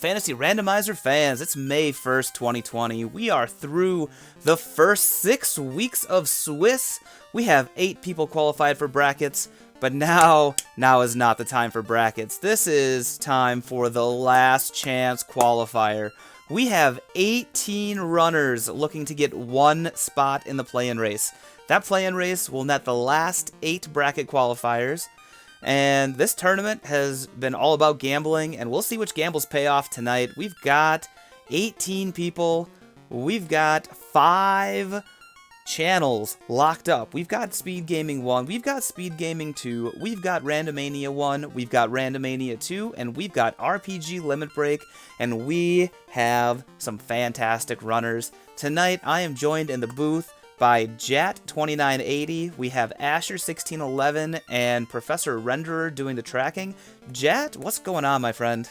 Fantasy Randomizer fans, it's May 1st, 2020. We are through the first 6 weeks of Swiss. We have 8 people qualified for brackets, but now is not the time for brackets. This is time for the last chance qualifier. We have 18 runners looking to get 1 spot in the play-in race. That play-in race will net the last 8 bracket qualifiers. And this tournament has been all about gambling, and we'll see which gambles pay off tonight. We've got 18 people. We've got 5 channels locked up. We've got Speed Gaming 1, we've got Speed Gaming 2, we've got Randomania 1, we've got Randomania 2, and we've got RPG Limit Break, and we have some fantastic runners. Tonight, I am joined in the booth by Jat2980, we have Asher1611, and Professor Renderer doing the tracking. Jat, what's going on, my friend?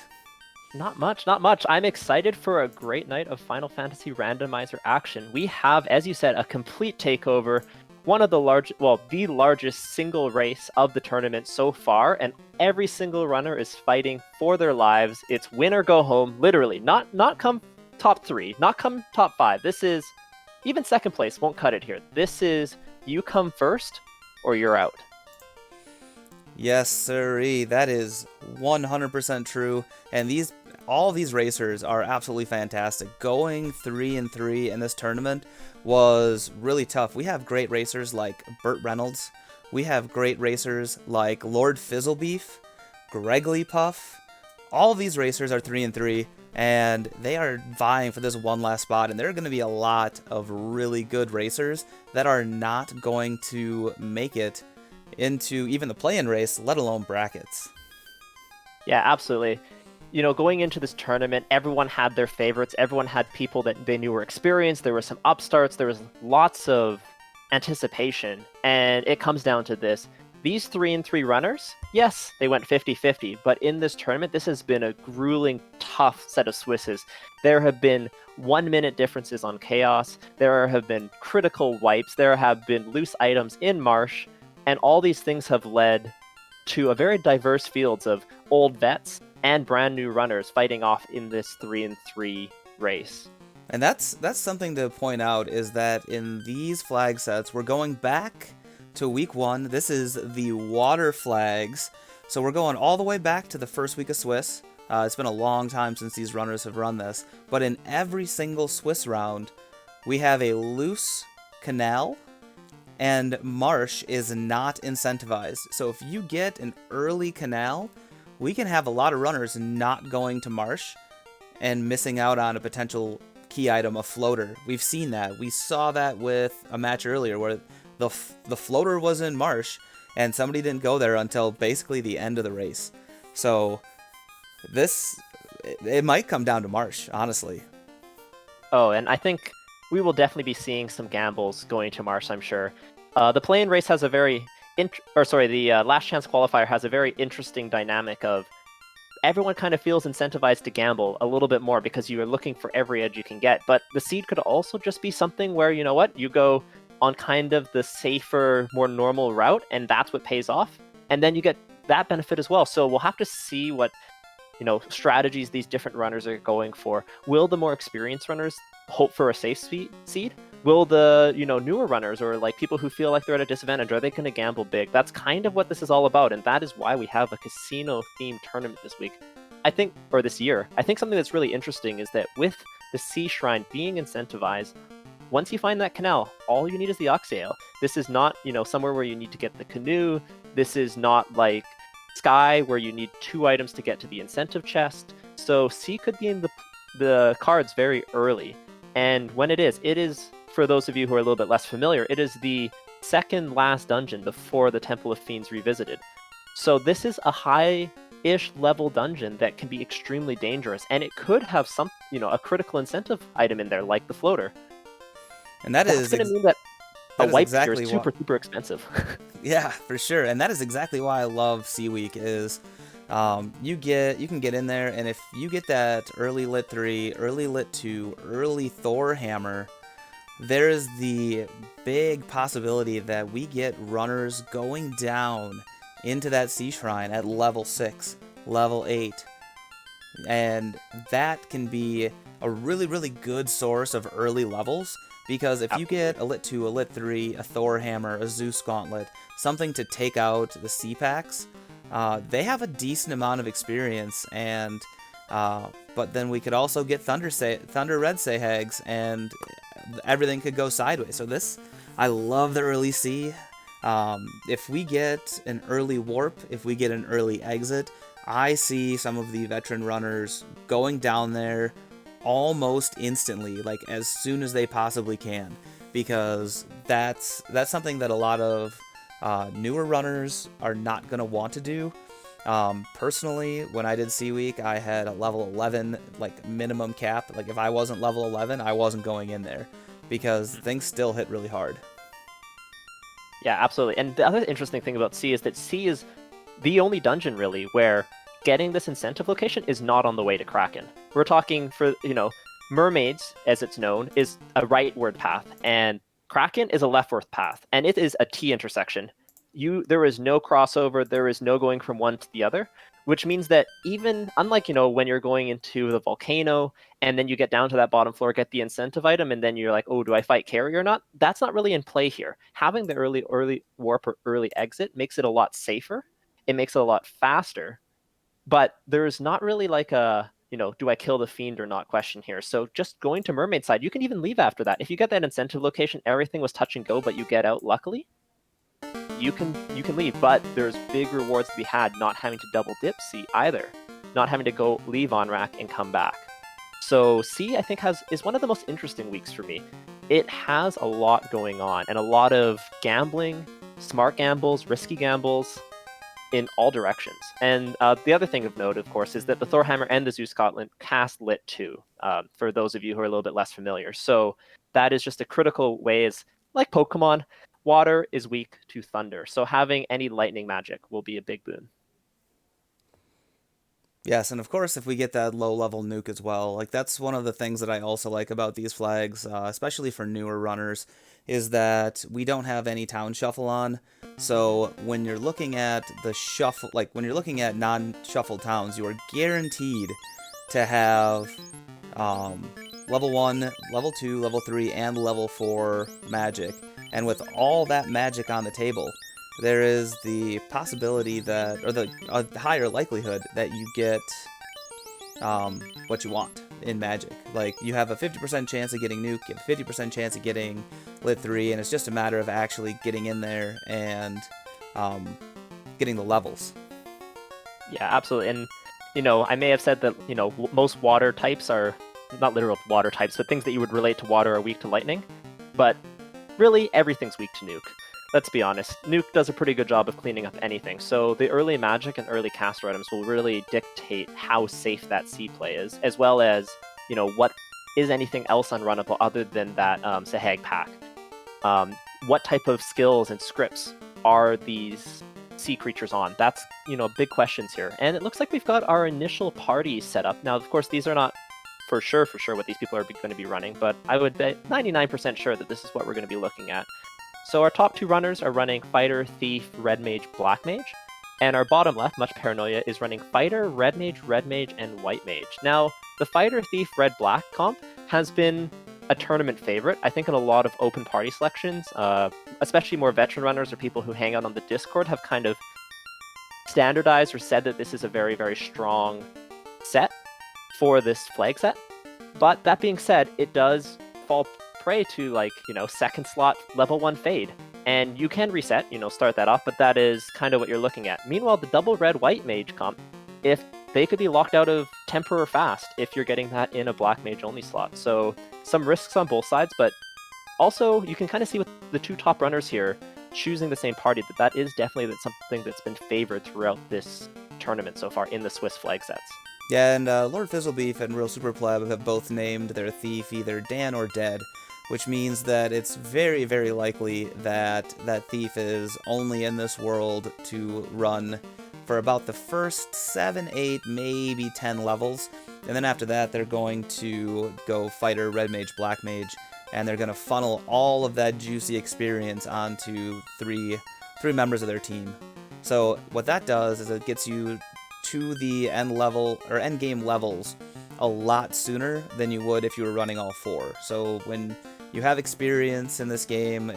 Not much. I'm excited for a great night of Final Fantasy Randomizer action. We have, as you said, a complete takeover, the largest single race of the tournament so far, and every single runner is fighting for their lives. It's win or go home, literally. Not come top 3, not come top 5. This is, even second place won't cut it here. This is, you come first or you're out. Yes, sirree, that is 100% true, and all these racers are absolutely fantastic. Going 3-3 in this tournament was really tough. We have great racers like Burt Reynolds, we have great racers like Lord Fizzlebeef, Greggly Puff. All of these racers are 3-3, and they are vying for this one last spot, and there are going to be a lot of really good racers that are not going to make it into even the play-in race, let alone brackets. Yeah, absolutely. Going into this tournament, everyone had their favorites. Everyone had people that they knew were experienced. There were some upstarts. There was lots of anticipation. And it comes down to this. These 3-3 runners, yes, they went 50-50. But in this tournament, this has been a grueling, tough set of Swisses. There have been 1-minute differences on Chaos. There have been critical wipes. There have been loose items in Marsh. And all these things have led to a very diverse fields of old vets and brand new runners fighting off in this 3-3 race. And that's something to point out, is that in these flag sets, we're going back to week 1. This is the water flags. So we're going all the way back to the first week of Swiss. It's been a long time since these runners have run this. But in every single Swiss round, we have a loose canal, and Marsh is not incentivized. So if you get an early canal, we can have a lot of runners not going to Marsh and missing out on a potential key item, a floater. We've seen that. We saw that with a match earlier where the floater was in Marsh and somebody didn't go there until basically the end of the race. So it might come down to Marsh, honestly. Oh, and I think we will definitely be seeing some gambles going to Marsh, I'm sure. The play-in race has the last chance qualifier has a very interesting dynamic of everyone kind of feels incentivized to gamble a little bit more because you are looking for every edge you can get. But the seed could also just be something where, you know what, you go on kind of the safer, more normal route, and that's what pays off. And then you get that benefit as well. So we'll have to see what, strategies these different runners are going for. Will the more experienced runners hope for a safe seed? Will the, newer runners or like people who feel like they're at a disadvantage, are they going to gamble big? That's kind of what this is all about, and that is why we have a casino-themed tournament this year. I think something that's really interesting is that with the Sea Shrine being incentivized, once you find that canal, all you need is the Oxale. This is not, somewhere where you need to get the canoe. This is not like Sky, where you need 2 items to get to the incentive chest. So Sea could be in the cards very early. And when it is, for those of you who are a little bit less familiar, it is the second last dungeon before the Temple of Fiends Revisited. So this is a high-ish level dungeon that can be extremely dangerous, and it could have a critical incentive item in there, like the floater. And that's going to mean that a wipe exactly here is super expensive. Yeah, for sure. And that is exactly why I love Sea Week is you can get in there, and if you get that early lit 3, early lit 2, early Thor hammer, there is the big possibility that we get runners going down into that Sea Shrine at level 6, level 8, and that can be a really, really good source of early levels, because if you get a Lit 2, a Lit 3, a Thor Hammer, a Zeus Gauntlet, something to take out the C-Packs, they have a decent amount of experience, and but then we could also get Thunder Red Sahags, and everything could go sideways. So this, I love the early C. If we get an early warp, if we get an early exit, I see some of the veteran runners going down there almost instantly, like as soon as they possibly can, because that's something that a lot of newer runners are not going to want to do. Personally, when I did C Week, I had a level 11 like minimum cap. Like if I wasn't level 11, I wasn't going in there, because things still hit really hard. Yeah, absolutely. And the other interesting thing about C is that C is the only dungeon really where getting this incentive location is not on the way to Kraken. We're talking for, Mermaids, as it's known, is a rightward path, and Kraken is a leftward path, and it is a T intersection. There is no crossover, there is no going from one to the other, which means that even, unlike, when you're going into the volcano, and then you get down to that bottom floor, get the incentive item, and then you're like, oh, do I fight carry or not? That's not really in play here. Having the early warp or early exit makes it a lot safer, it makes it a lot faster, but there's not really like a, do I kill the fiend or not question here. So just going to Mermaid side, you can even leave after that. If you get that incentive location, everything was touch and go, but you get out luckily, you can leave. But there's big rewards to be had not having to double dip C either, not having to go leave on rack and come back. So C, I think, is one of the most interesting weeks for me. It has a lot going on and a lot of gambling, smart gambles, risky gambles, in all directions. And the other thing of note, of course, is that the Thor Hammer and the Zeus Gauntlet cast Lit 2, for those of you who are a little bit less familiar. So that is just a critical way, is like Pokemon, water is weak to thunder. So having any lightning magic will be a big boon. Yes, and of course, if we get that low-level nuke as well, like that's one of the things that I also like about these flags, especially for newer runners, is that we don't have any town shuffle on. So when you're looking at the shuffle, like when you're looking at non-shuffle towns, you are guaranteed to have level 1, level 2, level 3, and level 4 magic. And with all that magic on the table, there is the possibility that, or a higher likelihood that you get what you want in Magic. Like, you have a 50% chance of getting Nuke, you have a 50% chance of getting Lit 3, and it's just a matter of actually getting in there and getting the levels. Yeah, absolutely. And, I may have said that, most water types are, not literal water types, but things that you would relate to water are weak to lightning. But really, everything's weak to Nuke. Let's be honest, Nuke does a pretty good job of cleaning up anything, so the early magic and early caster items will really dictate how safe that C play is, as well as, what is anything else unrunnable other than that Sahag pack. What type of skills and scripts are these C creatures on? That's, big questions here. And it looks like we've got our initial party set up. Now, of course, these are not for sure what these people are going to be running, but I would bet 99% sure that this is what we're going to be looking at. So our top two runners are running Fighter, Thief, Red Mage, Black Mage. And our bottom left, Much Paranoia, is running Fighter, Red Mage, and White Mage. Now, the Fighter, Thief, Red, Black comp has been a tournament favorite. I think in a lot of open party selections, especially more veteran runners or people who hang out on the Discord have kind of standardized or said that this is a very, very strong set for this flag set. But that being said, it does fall prey to, second slot level 1 fade. And you can reset, start that off, but that is kind of what you're looking at. Meanwhile, the double red white mage comp, if they could be locked out of temper or fast if you're getting that in a black mage only slot. So some risks on both sides, but also you can kind of see with the two top runners here choosing the same party that is definitely something that's been favored throughout this tournament so far in the Swiss flag sets. Yeah, and Lord Fizzlebeef and Real Super Pleb have both named their thief either Dan or Dead, which means that it's very, very likely that that thief is only in this world to run for about the first 7, 8, maybe 10 levels, and then after that they're going to go Fighter, Red Mage, Black Mage, and they're going to funnel all of that juicy experience onto three members of their team. So what that does is it gets you to the end level or end game levels a lot sooner than you would if you were running all 4. So when you have experience in this game,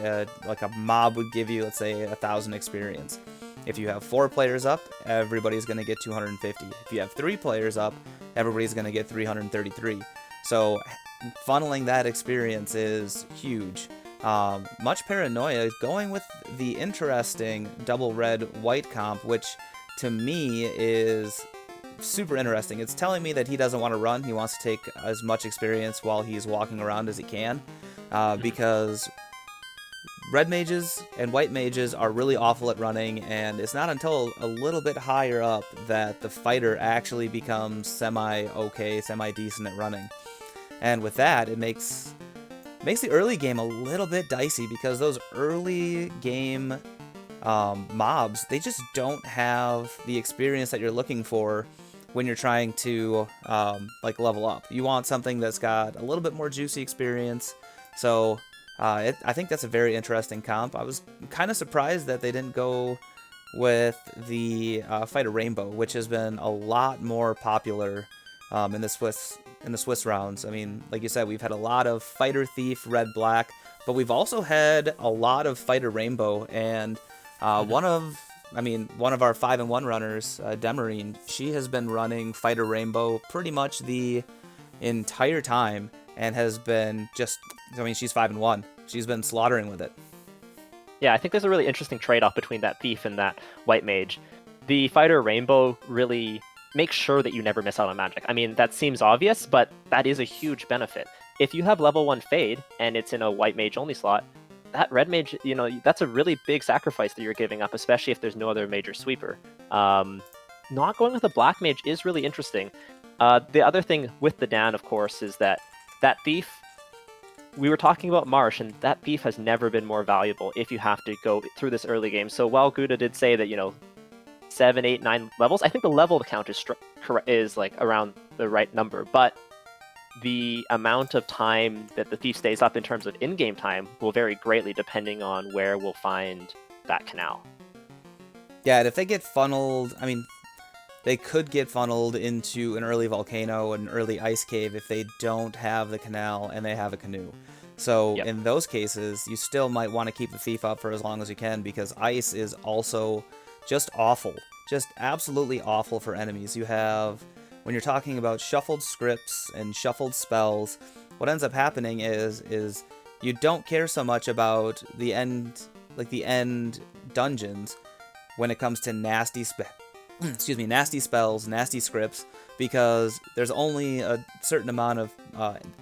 like a mob would give you, let's say, 1,000 experience. If you have 4 players up, everybody's going to get 250. If you have 3 players up, everybody's going to get 333. So funneling that experience is huge. Much Paranoia is going with the interesting double red-white comp, which to me is super interesting. It's telling me that he doesn't want to run. He wants to take as much experience while he's walking around as he can, because red mages and white mages are really awful at running, and it's not until a little bit higher up that the fighter actually becomes semi-okay, semi-decent at running. And with that, it makes the early game a little bit dicey, because those early game mobs, they just don't have the experience that you're looking for when you're trying to like level up. You want something that's got a little bit more juicy experience. So I think that's a very interesting comp. I was kind of surprised that they didn't go with the Fighter Rainbow, which has been a lot more popular in the Swiss rounds. I mean, like you said, we've had a lot of Fighter Thief, Red Black, but we've also had a lot of Fighter Rainbow, and one of our 5-1 runners, Demarine, she has been running Fighter Rainbow pretty much the entire time, and has been just, I mean, she's 5-1. She's been slaughtering with it. Yeah, I think there's a really interesting trade-off between that Thief and that White Mage. The Fighter Rainbow really makes sure that you never miss out on magic. I mean, that seems obvious, but that is a huge benefit. If you have level 1 Fade, and it's in a White Mage only slot, that Red Mage, you know, that's a really big sacrifice that you're giving up, especially if there's no other major sweeper. Not going with a Black Mage is really interesting. The other thing with the Dan, of course, is that Thief, we were talking about Marsh, and that Thief has never been more valuable if you have to go through this early game. So while Gouda did say that, you know, 7, 8, 9 levels, I think the level count is like around the right number, but the amount of time that the Thief stays up in terms of in-game time will vary greatly depending on where we'll find that canal. Yeah, and if they get funneled, I mean, they could get funneled into an early volcano, an early ice cave if they don't have the canal and they have a canoe. So in those cases, you still might want to keep the Thief up for as long as you can, because ice is also just awful. Just absolutely awful for enemies. You have, when you're talking about shuffled scripts and shuffled spells, what ends up happening is you don't care so much about the end dungeons when it comes to nasty spells, nasty scripts, because there's only a certain amount of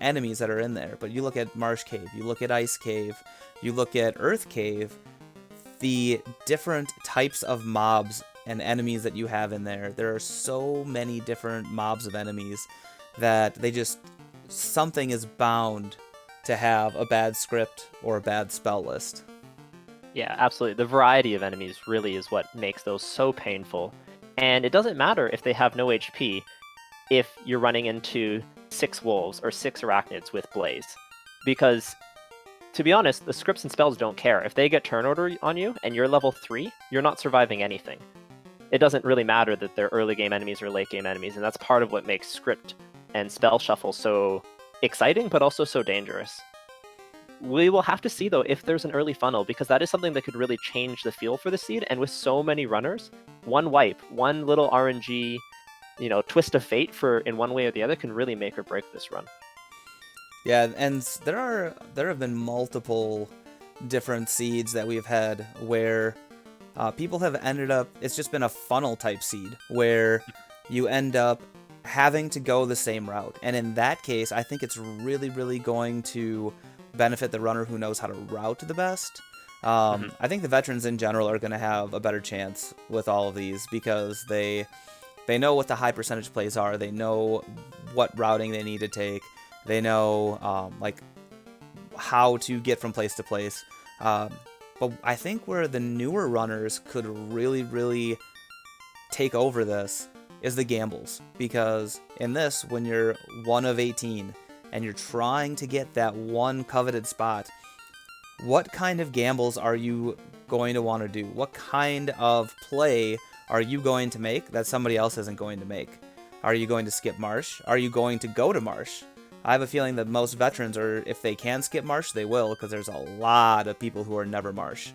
enemies that are in there. But you look at Marsh Cave, you look at Ice Cave, you look at Earth Cave, the different types of mobs and enemies that you have in there. There are so many different mobs of enemies that something is bound to have a bad script or a bad spell list. Yeah, absolutely. The variety of enemies really is what makes those so painful. And it doesn't matter if they have no HP if you're running into 6 wolves or 6 arachnids with Blaze. Because, to be honest, the scripts and spells don't care. If they get turn order on you and you're level 3, you're not surviving anything. It doesn't really matter that they're early game enemies or late game enemies, and that's part of what makes script and spell shuffle so exciting, but also so dangerous. We will have to see, though, if there's an early funnel, because that is something that could really change the feel for the seed, and with so many runners, one wipe, one little RNG, twist of fate in one way or the other can really make or break this run. Yeah, and there have been multiple different seeds that we've had where people have ended up, it's just been a funnel type seed, where you end up having to go the same route. And in that case, I think it's really, really going to benefit the runner who knows how to route the best. I think the veterans in general are going to have a better chance with all of these, because they know what the high percentage plays are. They know what routing they need to take. They know how to get from place to place. But I think where the newer runners could really, really take over this is the gambles. Because in this, when you're 1 of 18 and you're trying to get that one coveted spot, what kind of gambles are you going to want to do? What kind of play are you going to make that somebody else isn't going to make? Are you going to skip Marsh? Are you going to go to Marsh? I have a feeling that most veterans are, if they can skip Marsh, they will, because there's a lot of people who are never Marsh.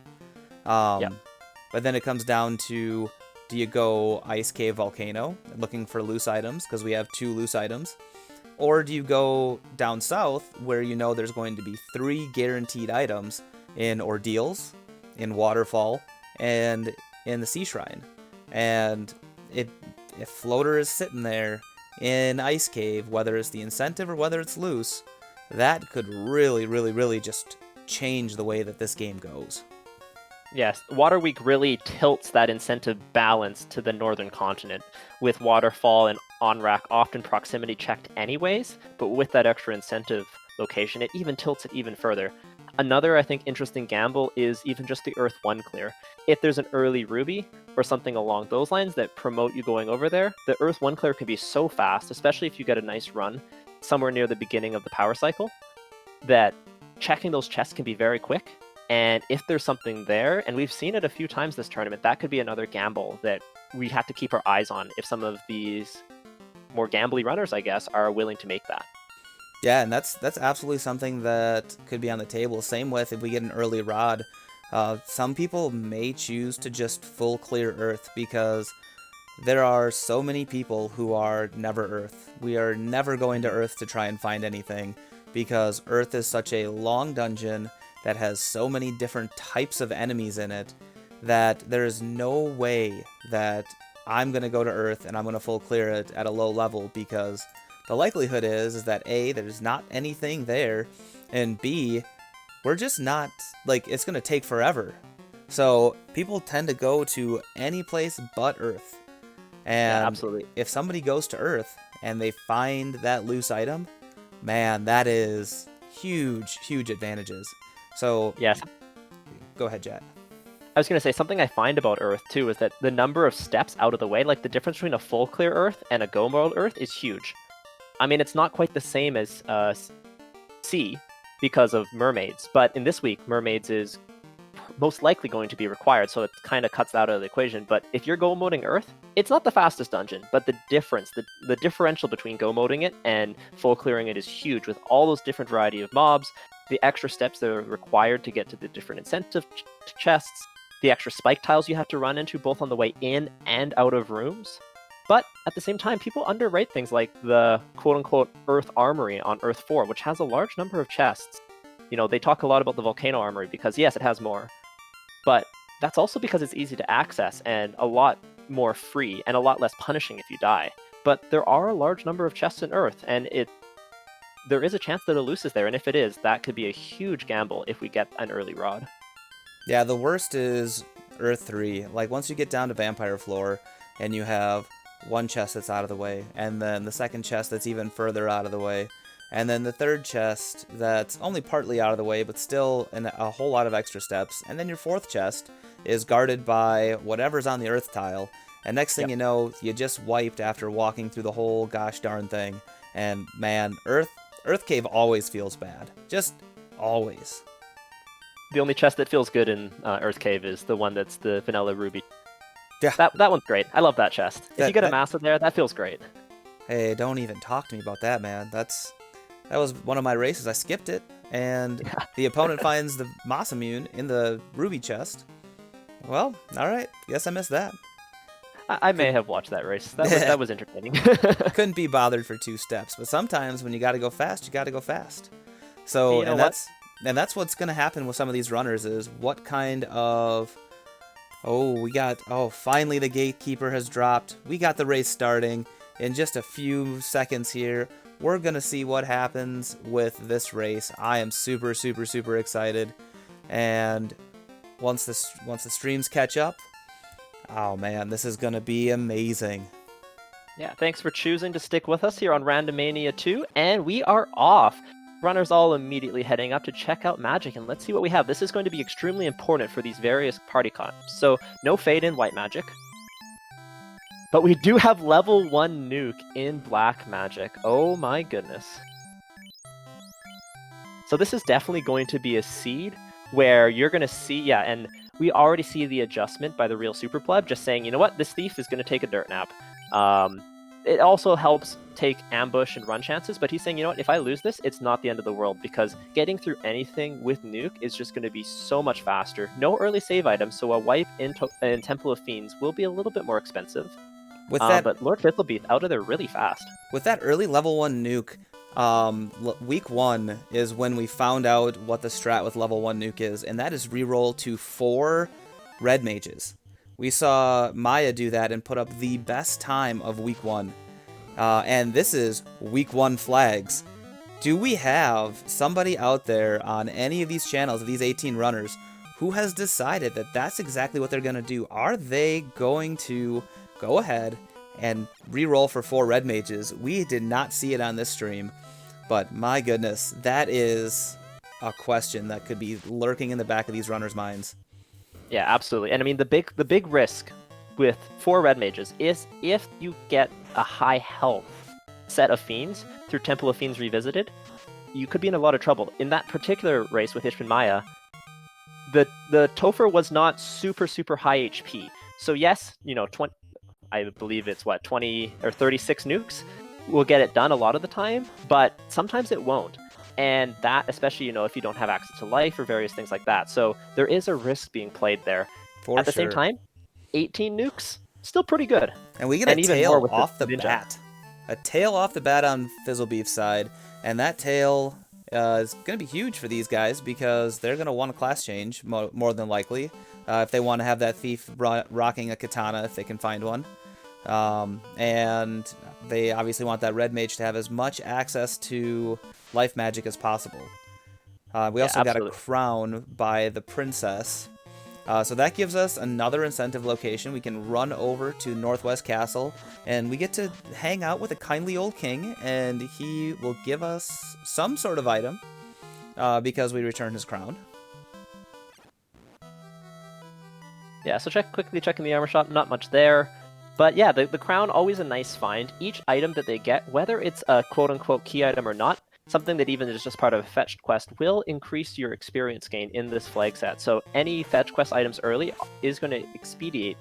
Yep. But then it comes down to, do you go Ice Cave Volcano, looking for loose items, because we have 2 loose items? Or do you go down south, where you know there's going to be 3 guaranteed items in Ordeals, in Waterfall, and in the Sea Shrine? And if Floater is sitting there in Ice Cave, whether it's the incentive or whether it's loose, that could really, really, really just change the way that this game goes. Yes, Water Week really tilts that incentive balance to the northern continent, with Waterfall and On-Rack often proximity checked anyways, but with that extra incentive location, it even tilts it even further. Another, I think, interesting gamble is even just the Earth 1 clear. If there's an early Ruby, or something along those lines that promote you going over there, the Earth 1 clear can be so fast, especially if you get a nice run somewhere near the beginning of the power cycle, that checking those chests can be very quick. And if there's something there, and we've seen it a few times this tournament, that could be another gamble that we have to keep our eyes on if some of these more gambly runners, I guess, are willing to make that. Yeah, and that's absolutely something that could be on the table. Same with if we get an early rod. Some people may choose to just full clear Earth because there are so many people who are never Earth. We are never going to Earth to try and find anything because Earth is such a long dungeon that has so many different types of enemies in it that there is no way that I'm going to go to Earth and I'm going to full clear it at a low level, because the likelihood is that A, there's not anything there, and B, we're just not, like, it's going to take forever. So people tend to go to any place but Earth. And Yeah, absolutely. if somebody goes to Earth and they find that loose item, man, that is huge advantages. So Yes. Go ahead, Jet. I was going to say, something I find about Earth, too, is that the number of steps out of the way, like the difference between a full clear Earth and a go mode Earth is huge. I mean, it's not quite the same as Sea because of mermaids, but in this week, mermaids is most likely going to be required, so it kind of cuts that out of the equation. But if you're go moding Earth, it's not the fastest dungeon, but the difference, the differential between go moding it and full clearing it is huge, with all those different variety of mobs, the extra steps that are required to get to the different incentive chests, the extra spike tiles you have to run into both on the way in and out of rooms. But at the same time, people underrate things like the quote-unquote Earth Armory on Earth 4, which has a large number of chests. You know, they talk a lot about the Volcano Armory because, yes, it has more. But that's also because it's easy to access and a lot more free and a lot less punishing if you die. But there are a large number of chests in Earth, and there is a chance that a loose is there, and if it is, that could be a huge gamble if we get an early rod. Yeah, the worst is Earth 3. Like, once you get down to Vampire Floor, and you have one chest that's out of the way, and then the second chest that's even further out of the way, and then the third chest that's only partly out of the way, but still a whole lot of extra steps, and then your fourth chest is guarded by whatever's on the Earth tile, and next thing you know, you just wiped after walking through the whole gosh darn thing, and man, Earth Cave always feels bad. Just always. The only chest that feels good in Earth Cave is the one that's the vanilla ruby. Yeah. That one's great. I love that chest. If you get a massive there, that feels great. Hey, don't even talk to me about that, man. That was one of my races. I skipped it, and the opponent finds the Masamune in the ruby chest. Well, alright. Guess I missed that. I may have watched that race. That was entertaining. Couldn't be bothered for 2 steps, but sometimes when you gotta go fast, you gotta go fast. So, hey, that's what's gonna happen with some of these runners is what kind of... finally the gatekeeper has dropped. We got the race starting. In just a few seconds here, we're gonna see what happens with this race. I am super excited. And once the streams catch up, oh man, this is gonna be amazing. Yeah, thanks for choosing to stick with us here on Randomania 2, and we are off. Runners all immediately heading up to check out Magic, and let's see what we have. This is going to be extremely important for these various party comps. So, no Fade in White Magic. But we do have level 1 Nuke in Black Magic. Oh my goodness. So this is definitely going to be a seed where you're going to see, and we already see the adjustment by the real super pleb, just saying, you know what, this thief is going to take a dirt nap. It also helps take ambush and run chances, but he's saying, you know what, if I lose this, it's not the end of the world, because getting through anything with Nuke is just going to be so much faster. No early save items, so a wipe in Temple of Fiends will be a little bit more expensive. With that, but Lord Fizzlebeath out of there really fast. With that early level 1 nuke, week 1 is when we found out what the strat with level 1 nuke is, and that is reroll to 4 red mages. We saw Maya do that and put up the best time of week 1. And this is week 1 flags. Do we have somebody out there on any of these channels, of these 18 runners, who has decided that that's exactly what they're going to do? Are they going to go ahead and reroll for 4 red mages? We did not see it on this stream, but my goodness, that is a question that could be lurking in the back of these runners' minds. Yeah, absolutely. And I mean, the big risk with 4 red mages is if you get a high health set of fiends through Temple of Fiends Revisited, you could be in a lot of trouble. In that particular race with Ishman Maya, the Topher was not super high HP. So yes, you know, I believe it's 20 or 36 nukes will get it done a lot of the time, but sometimes it won't. And that, especially, you know, if you don't have access to life or various things like that. So there is a risk being played there. At the same time, 18 nukes, still pretty good. And we get a tail off the bat. A tail off the bat on Fizzlebeef's side. And that tail is going to be huge for these guys because they're going to want a class change, more than likely. If they want to have that thief rocking a katana, if they can find one. And they obviously want that red mage to have as much access to life magic as possible. We also got a crown by the princess. So that gives us another incentive location. We can run over to Northwest Castle, and we get to hang out with a kindly old king, and he will give us some sort of item because we return his crown. Yeah, so quickly checking the armor shop, not much there. But yeah, the crown, always a nice find. Each item that they get, whether it's a quote-unquote key item or not, something that even is just part of a fetched quest, will increase your experience gain in this flag set. So any fetch quest items early is going to expedite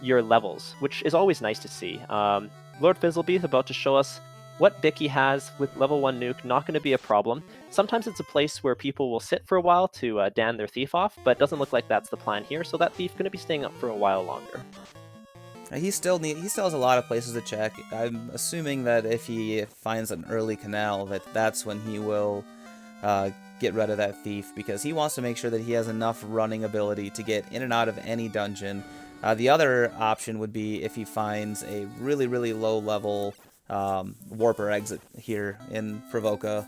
your levels, which is always nice to see. Lord Fizzlebeath about to show us what Bicky has with level 1 nuke, not going to be a problem. Sometimes it's a place where people will sit for a while to dan their thief off, but it doesn't look like that's the plan here, so that thief going to be staying up for a while longer. He still has a lot of places to check. I'm assuming that if he finds an early canal, that's when he will get rid of that thief, because he wants to make sure that he has enough running ability to get in and out of any dungeon. The other option would be if he finds a really low level warper exit here in Provoca.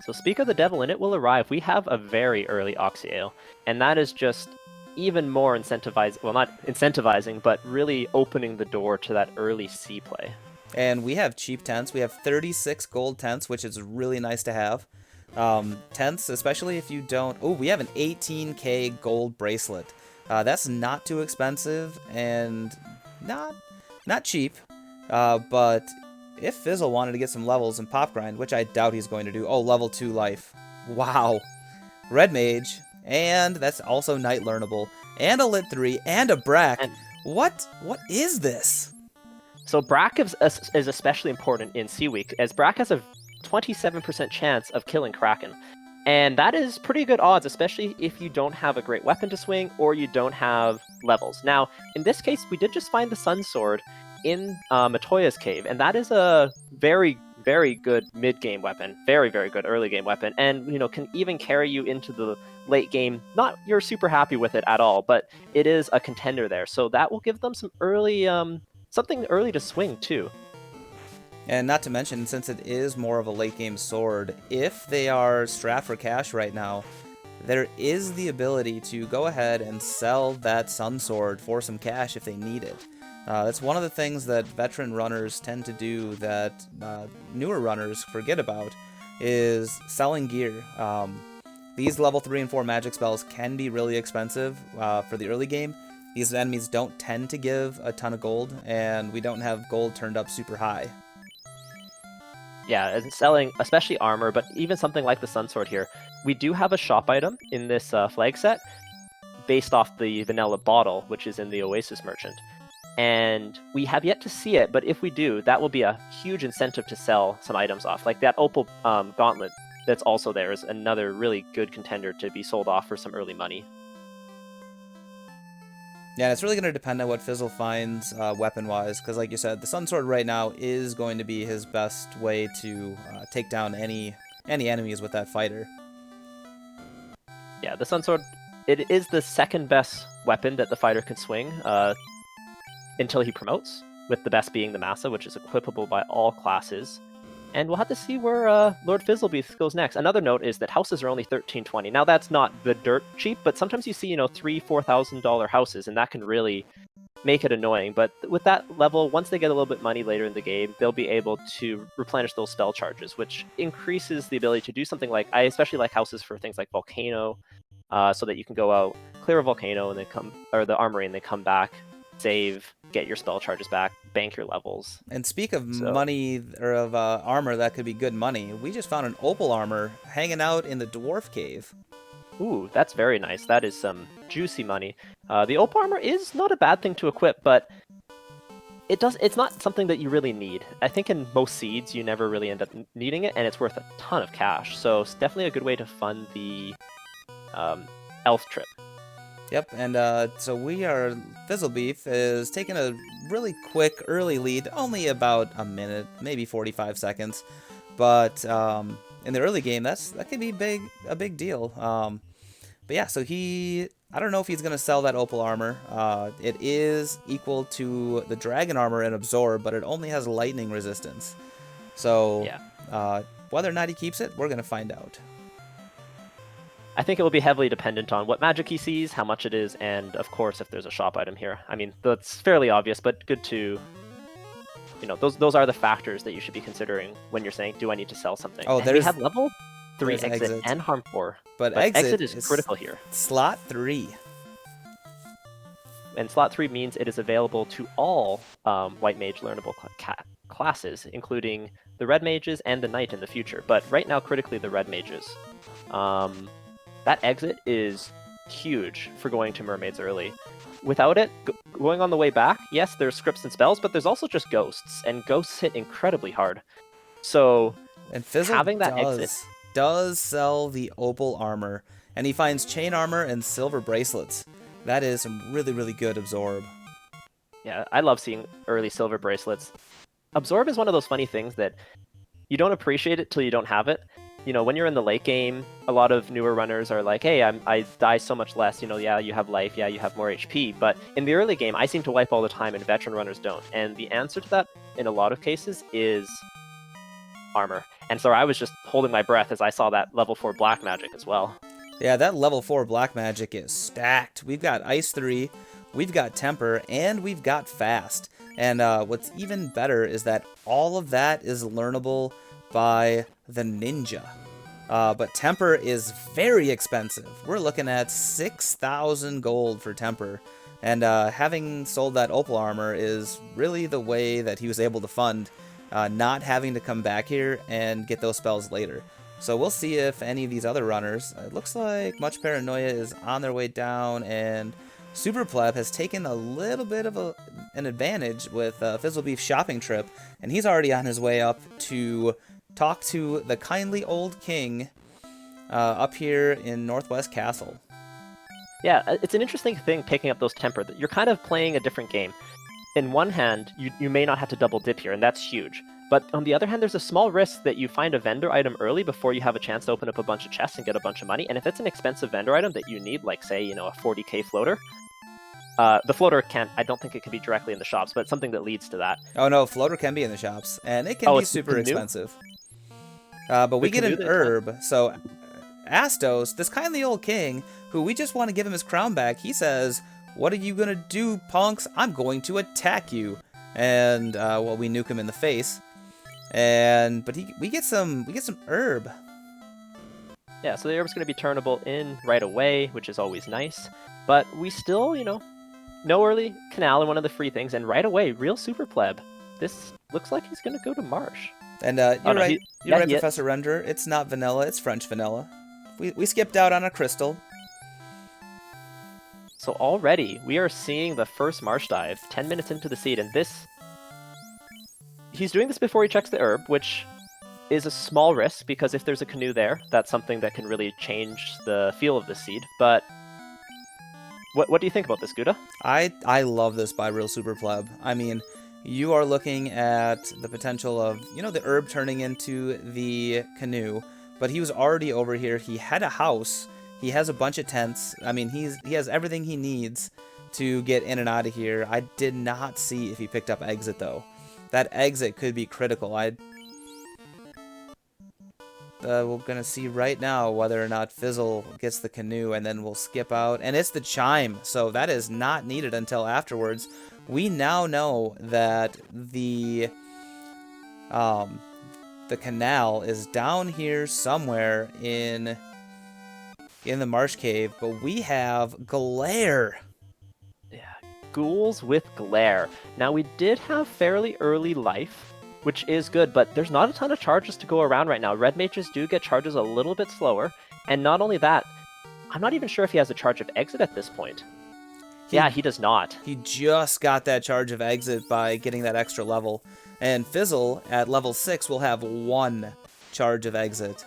So Speak of the Devil in it will arrive. We have a very early Oxyale, and that is just even more incentivizing, well, not incentivizing, but really opening the door to that early C play. And we have cheap tents. We have 36 gold tents, which is really nice to have. Tents, especially if you don't... Oh, we have an 18k gold bracelet. That's not too expensive and not cheap. But if Fizzle wanted to get some levels in Pop Grind, which I doubt he's going to do... Oh, level 2 life. Wow. Red Mage... And that's also night learnable, and a lit 3, and a Brack. And what is this? So Brack is especially important in C Week, as Brack has a 27% chance of killing Kraken. And that is pretty good odds, especially if you don't have a great weapon to swing, or you don't have levels. Now, in this case, we did just find the Sun Sword in Matoya's cave, and that is a very good mid-game weapon, very good early-game weapon, and you know, can even carry you into the late game. Not you're super happy with it at all, but it is a contender there, so that will give them some early, something early to swing too. And not to mention, since it is more of a late-game sword, if they are strapped for cash right now, there is the ability to go ahead and sell that Sun Sword for some cash if they need it. That's one of the things that veteran runners tend to do that newer runners forget about, is selling gear. These level 3 and 4 magic spells can be really expensive for the early game. These enemies don't tend to give a ton of gold, and we don't have gold turned up super high. Yeah, and selling, especially armor, but even something like the Sun Sword here. We do have a shop item in this flag set, based off the vanilla bottle, which is in the Oasis Merchant. And we have yet to see it, but if we do, that will be a huge incentive to sell some items off. Like that Opal Gauntlet that's also there is another really good contender to be sold off for some early money. Yeah, it's really going to depend on what Fizzle finds weapon-wise, because like you said, the Sun Sword right now is going to be his best way to take down any enemies with that fighter. Yeah, the Sun Sword, it is the second best weapon that the fighter can swing until he promotes, with the best being the Massa, which is equipable by all classes. And we'll have to see where Lord Fizzlebeef goes next. Another note is that houses are only $13.20. Now that's not the dirt cheap, but sometimes you see, $3,000-$4,000 houses, and that can really make it annoying. But with that level, once they get a little bit money later in the game, they'll be able to replenish those spell charges, which increases the ability to do something like, I especially like houses for things like Volcano, so that you can go out, clear a Volcano, and then or the Armory, and then come back, save, get your spell charges back, bank your levels. And speak of money, or of armor that could be good money, we just found an Opal armor hanging out in the Dwarf Cave. Ooh, that's very nice. That is some juicy money. The Opal armor is not a bad thing to equip, but it's not something that you really need. I think in most seeds, you never really end up needing it, and it's worth a ton of cash. So it's definitely a good way to fund the elf trip. Yep, and Fizzlebeef is taking a really quick early lead, only about a minute, maybe 45 seconds. But in the early game, that could be a big deal. But yeah, so I don't know if he's going to sell that Opal armor. It is equal to the Dragon armor and Absorb, but it only has lightning resistance. So yeah. Whether or not he keeps it, we're going to find out. I think it will be heavily dependent on what magic he sees, how much it is, and of course if there's a shop item here. I mean, that's fairly obvious, but good to, those are the factors that you should be considering when you're saying, do I need to sell something? Oh, we have level 3 exit and harm 4. But exit is critical here. Slot 3. And slot 3 means it is available to all White Mage learnable classes, including the Red Mages and the Knight in the future. But right now, critically, the Red Mages. That exit is huge for going to Mermaids early. Without it, going on the way back, yes, there's scripts and spells, but there's also just ghosts, and ghosts hit incredibly hard. So, and Fizzle having that exit does sell the Opal armor, and he finds chain armor and silver bracelets. That is some really, really good Absorb. Yeah, I love seeing early silver bracelets. Absorb is one of those funny things that you don't appreciate it till you don't have it. When you're in the late game, a lot of newer runners are like, hey, I die so much less, yeah, you have life, yeah, you have more HP, but in the early game, I seem to wipe all the time, and veteran runners don't, and the answer to that, in a lot of cases, is armor. And so I was just holding my breath as I saw that level 4 black magic as well. Yeah, that level 4 black magic is stacked. We've got Ice 3, we've got Temper, and we've got Fast. And what's even better is that all of that is learnable by the Ninja. But Temper is very expensive. We're looking at 6,000 gold for Temper. And having sold that Opal armor is really the way that he was able to fund not having to come back here and get those spells later. So we'll see if any of these other runners, it looks like Much Paranoia is on their way down, and Super Pleb has taken a little bit of an advantage with Fizzlebeef's shopping trip, and he's already on his way up to talk to the kindly old king up here in Northwest Castle. Yeah, it's an interesting thing picking up those Temper. You're kind of playing a different game. In one hand, you may not have to double dip here, and that's huge. But on the other hand, there's a small risk that you find a vendor item early before you have a chance to open up a bunch of chests and get a bunch of money. And if it's an expensive vendor item that you need, like, say, a 40k floater, the floater I don't think it can be directly in the shops, but it's something that leads to that. Oh no, floater can be in the shops, and it can be super expensive. But we get an herb, so Astos, this kindly old king, who we just want to give him his crown back, he says, "What are you gonna do, punks? I'm going to attack you." And we nuke him in the face. But we get some herb. Yeah, so the herb's going to be turnable in right away, which is always nice. But we still, no early canal in one of the free things, and right away, real super pleb. This looks like he's going to go to Marsh. And you're right, Professor Render. It's not vanilla, it's French vanilla. We skipped out on a crystal. So already we are seeing the first marsh dive 10 minutes into the seed, and he's doing this before he checks the herb, which is a small risk because if there's a canoe there, that's something that can really change the feel of the seed. But what do you think about this, Gouda? I love this by Real Super Pleb. I mean, you are looking at the potential of, the herb turning into the canoe, but he was already over here. He had a house. He has a bunch of tents. I mean, he has everything he needs to get in and out of here. I did not see if he picked up exit, though. That exit could be critical. We're going to see right now whether or not Fizzle gets the canoe, and then we'll skip out. And it's the chime, so that is not needed until afterwards. We now know that the canal is down here somewhere in the marsh cave, but we have glare. Yeah, ghouls with glare. Now, we did have fairly early life, which is good, but there's not a ton of charges to go around right now. Red mages do get charges a little bit slower, and not only that, I'm not even sure if he has a charge of exit at this point. Yeah, he does not. He just got that charge of exit by getting that extra level, and Fizzle at level 6 will have 1 charge of exit.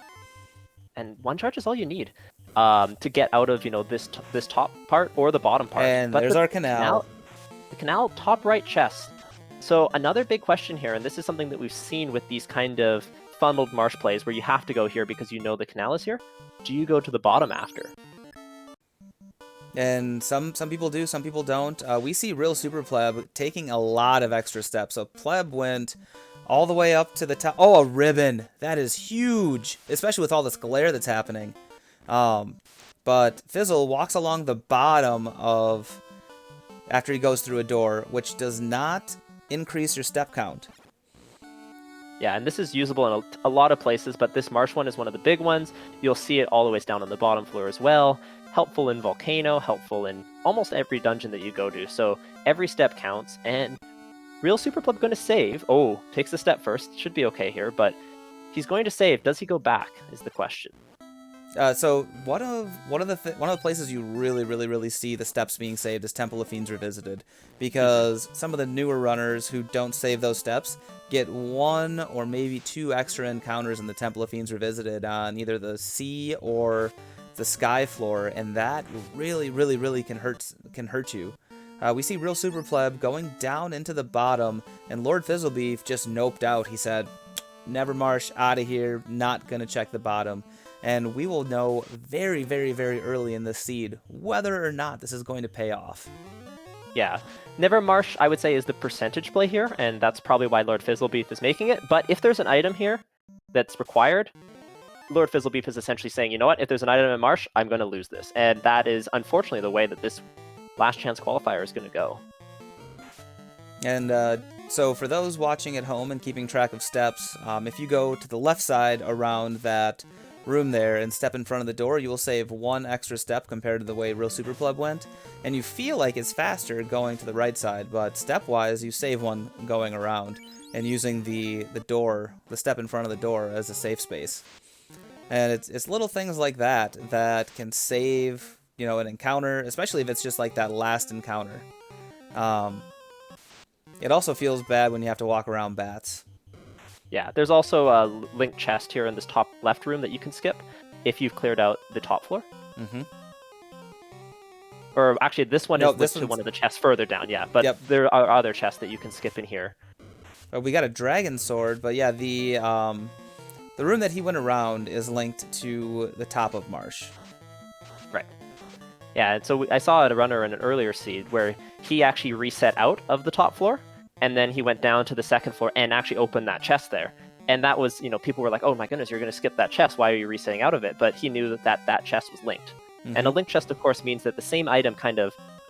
And 1 charge is all you need to get out of this top part or the bottom part. And but there's our canal. The canal top right chest. So another big question here, and this is something that we've seen with these kind of funneled marsh plays where you have to go here because the canal is here. Do you go to the bottom after? And some people do, some people don't. We see Real Super Pleb taking a lot of extra steps. So Pleb went all the way up to the top. Oh, a ribbon. That is huge, especially with all this glare that's happening. But Fizzle walks along the bottom after he goes through a door, which does not increase your step count. Yeah, and this is usable in a lot of places, but this marsh one is one of the big ones. You'll see it all the way down on the bottom floor as well. Helpful in Volcano, helpful in almost every dungeon that you go to. So every step counts, and Real Super Pleb going to save. Oh, takes the step first. Should be okay here, but he's going to save. Does he go back is the question. So one of the places you really see the steps being saved is Temple of Fiends Revisited, because some of the newer runners who don't save those steps get 1 or maybe 2 extra encounters in the Temple of Fiends Revisited on either the sea or the sky floor, and that really can hurt you. We see Real Super Pleb going down into the bottom, and Lord Fizzlebeef just noped out. He said, "Never marsh, out of here, not gonna check the bottom." And we will know very early in this seed whether or not this is going to pay off. Yeah, Never Marsh, I would say, is the percentage play here, and that's probably why Lord Fizzlebeef is making it. But if there's an item here that's required, Lord Fizzlebeef is essentially saying, you know what, if there's an item in Marsh, I'm going to lose this. And that is, unfortunately, the way that this last chance qualifier is going to go. And so for those watching at home and keeping track of steps, if you go to the left side around that room there and step in front of the door, you will save 1 extra step compared to the way Real Super Pleb went, and you feel like it's faster going to the right side, but step-wise, you save 1 going around and using the step in front of the door as a safe space. And it's little things like that that can save, an encounter, especially if it's just like that last encounter. It also feels bad when you have to walk around bats. Yeah, there's also a linked chest here in this top left room that you can skip if you've cleared out the top floor. Mm-hmm. Or actually, this one is linked to one of the chests further down, yeah. But there are other chests that you can skip in here. We got a dragon sword, but yeah, the room that he went around is linked to the top of Marsh. Right. Yeah, and so I saw a runner in an earlier seed where he actually reset out of the top floor, and then he went down to the second floor and actually opened that chest there. And that was, people were like, oh my goodness, you're going to skip that chest. Why are you resetting out of it? But he knew that chest was linked. Mm-hmm. And a linked chest, of course, means that the same item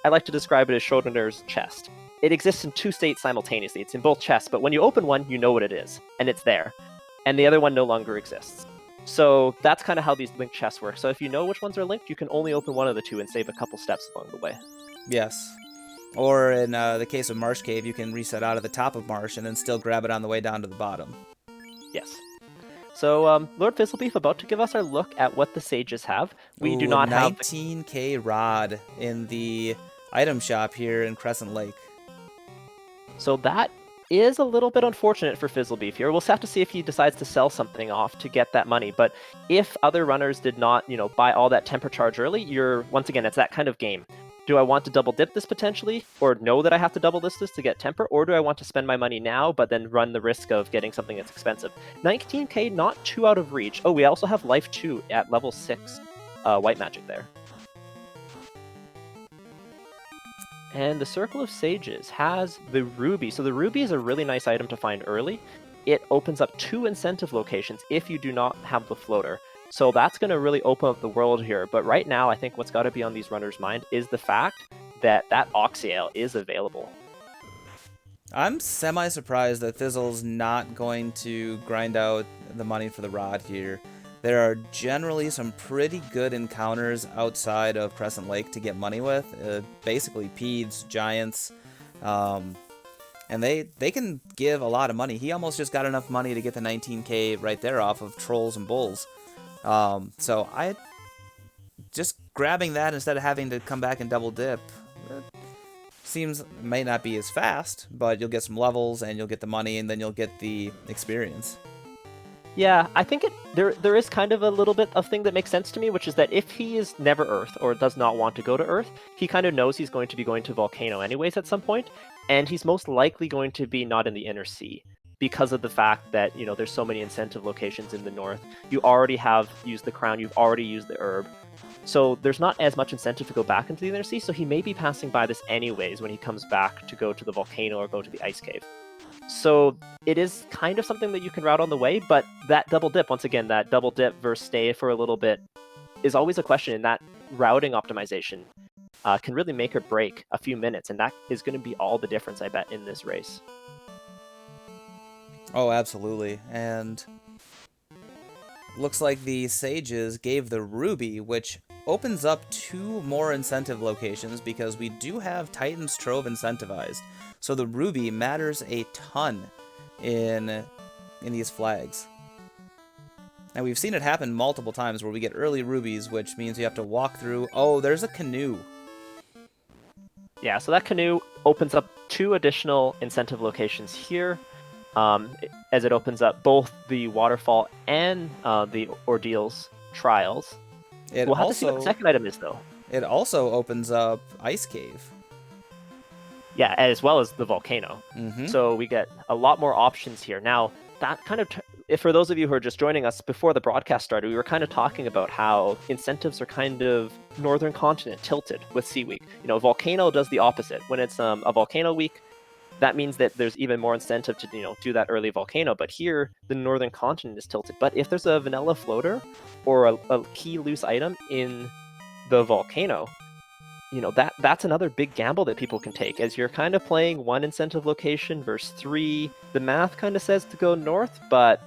I like to describe it as Schrodinger's chest. It exists in 2 states simultaneously. It's in both chests, but when you open one, you know what it is, and it's there. And the other one no longer exists. So that's kind of how these linked chests work. So if you know which ones are linked, you can only open one of the 2 and save a couple steps along the way. Yes. Or in the case of Marsh Cave, you can reset out of the top of Marsh and then still grab it on the way down to the bottom. Yes. So, Lord Fizzlebeef about to give us our look at what the sages have. We do Ooh, not have 19k rod in the item shop here in Crescent Lake. So that is a little bit unfortunate for Fizzlebeef here. We'll have to see if he decides to sell something off to get that money. But if other runners did not, buy all that temper charge early, once again, it's that kind of game. Do I want to double dip this potentially, or know that I have to double this to get temper, or do I want to spend my money now, but then run the risk of getting something that's expensive? 19k, not too out of reach. Oh, we also have life 2 at level 6 white magic there. And the Circle of Sages has the Ruby. So the Ruby is a really nice item to find early. It opens up 2 incentive locations if you do not have the floater. So that's going to really open up the world here. But right now, I think what's got to be on these runners' mind is the fact that Oxyale is available. I'm semi-surprised that Fizzle's not going to grind out the money for the rod here. There are generally some pretty good encounters outside of Crescent Lake to get money with. Basically, Peeds, Giants, and they can give a lot of money. He almost just got enough money to get the 19k right there off of Trolls and Bulls. So I just grabbing that instead of having to come back and double dip may not be as fast, but you'll get some levels and you'll get the money and then you'll get the experience. Yeah, I think there is kind of a little bit of thing that makes sense to me, which is that if he is never Earth or does not want to go to Earth, he kind of knows he's going to be going to Volcano anyways at some point, and he's most likely going to be not in the Inner Sea because of the fact that, there's so many incentive locations in the north. You already have used the crown, you've already used the herb. So there's not as much incentive to go back into the Inner Sea, so he may be passing by this anyways when he comes back to go to the volcano or go to the ice cave. So it is kind of something that you can route on the way, but that double dip, once again, that double dip versus stay for a little bit is always a question, and that routing optimization can really make or break a few minutes, and that is going to be all the difference, I bet, in this race. Oh, absolutely. And looks like the Sages gave the Ruby, which opens up 2 more incentive locations because we do have Titan's Trove incentivized. So the Ruby matters a ton in these flags. And we've seen it happen multiple times where we get early rubies, which means you have to walk through. Oh, there's a canoe. Yeah, so that canoe opens up 2 additional incentive locations here, as it opens up both the waterfall and the ordeals trials. We'll have to see what the second item is, though. It also opens up Ice Cave. Yeah, as well as the volcano. Mm-hmm. So we get a lot more options here. Now, that kind of, if for those of you who are just joining us before the broadcast started, we were kind of talking about how incentives are kind of northern continent tilted with Sea Week. Volcano does the opposite. When it's a volcano week, that means that there's even more incentive to do that early volcano. But here, the northern continent is tilted. But if there's a vanilla floater or a key loose item in the volcano, that's another big gamble that people can take, as you're kind of playing 1 incentive location versus 3. The math kind of says to go north, but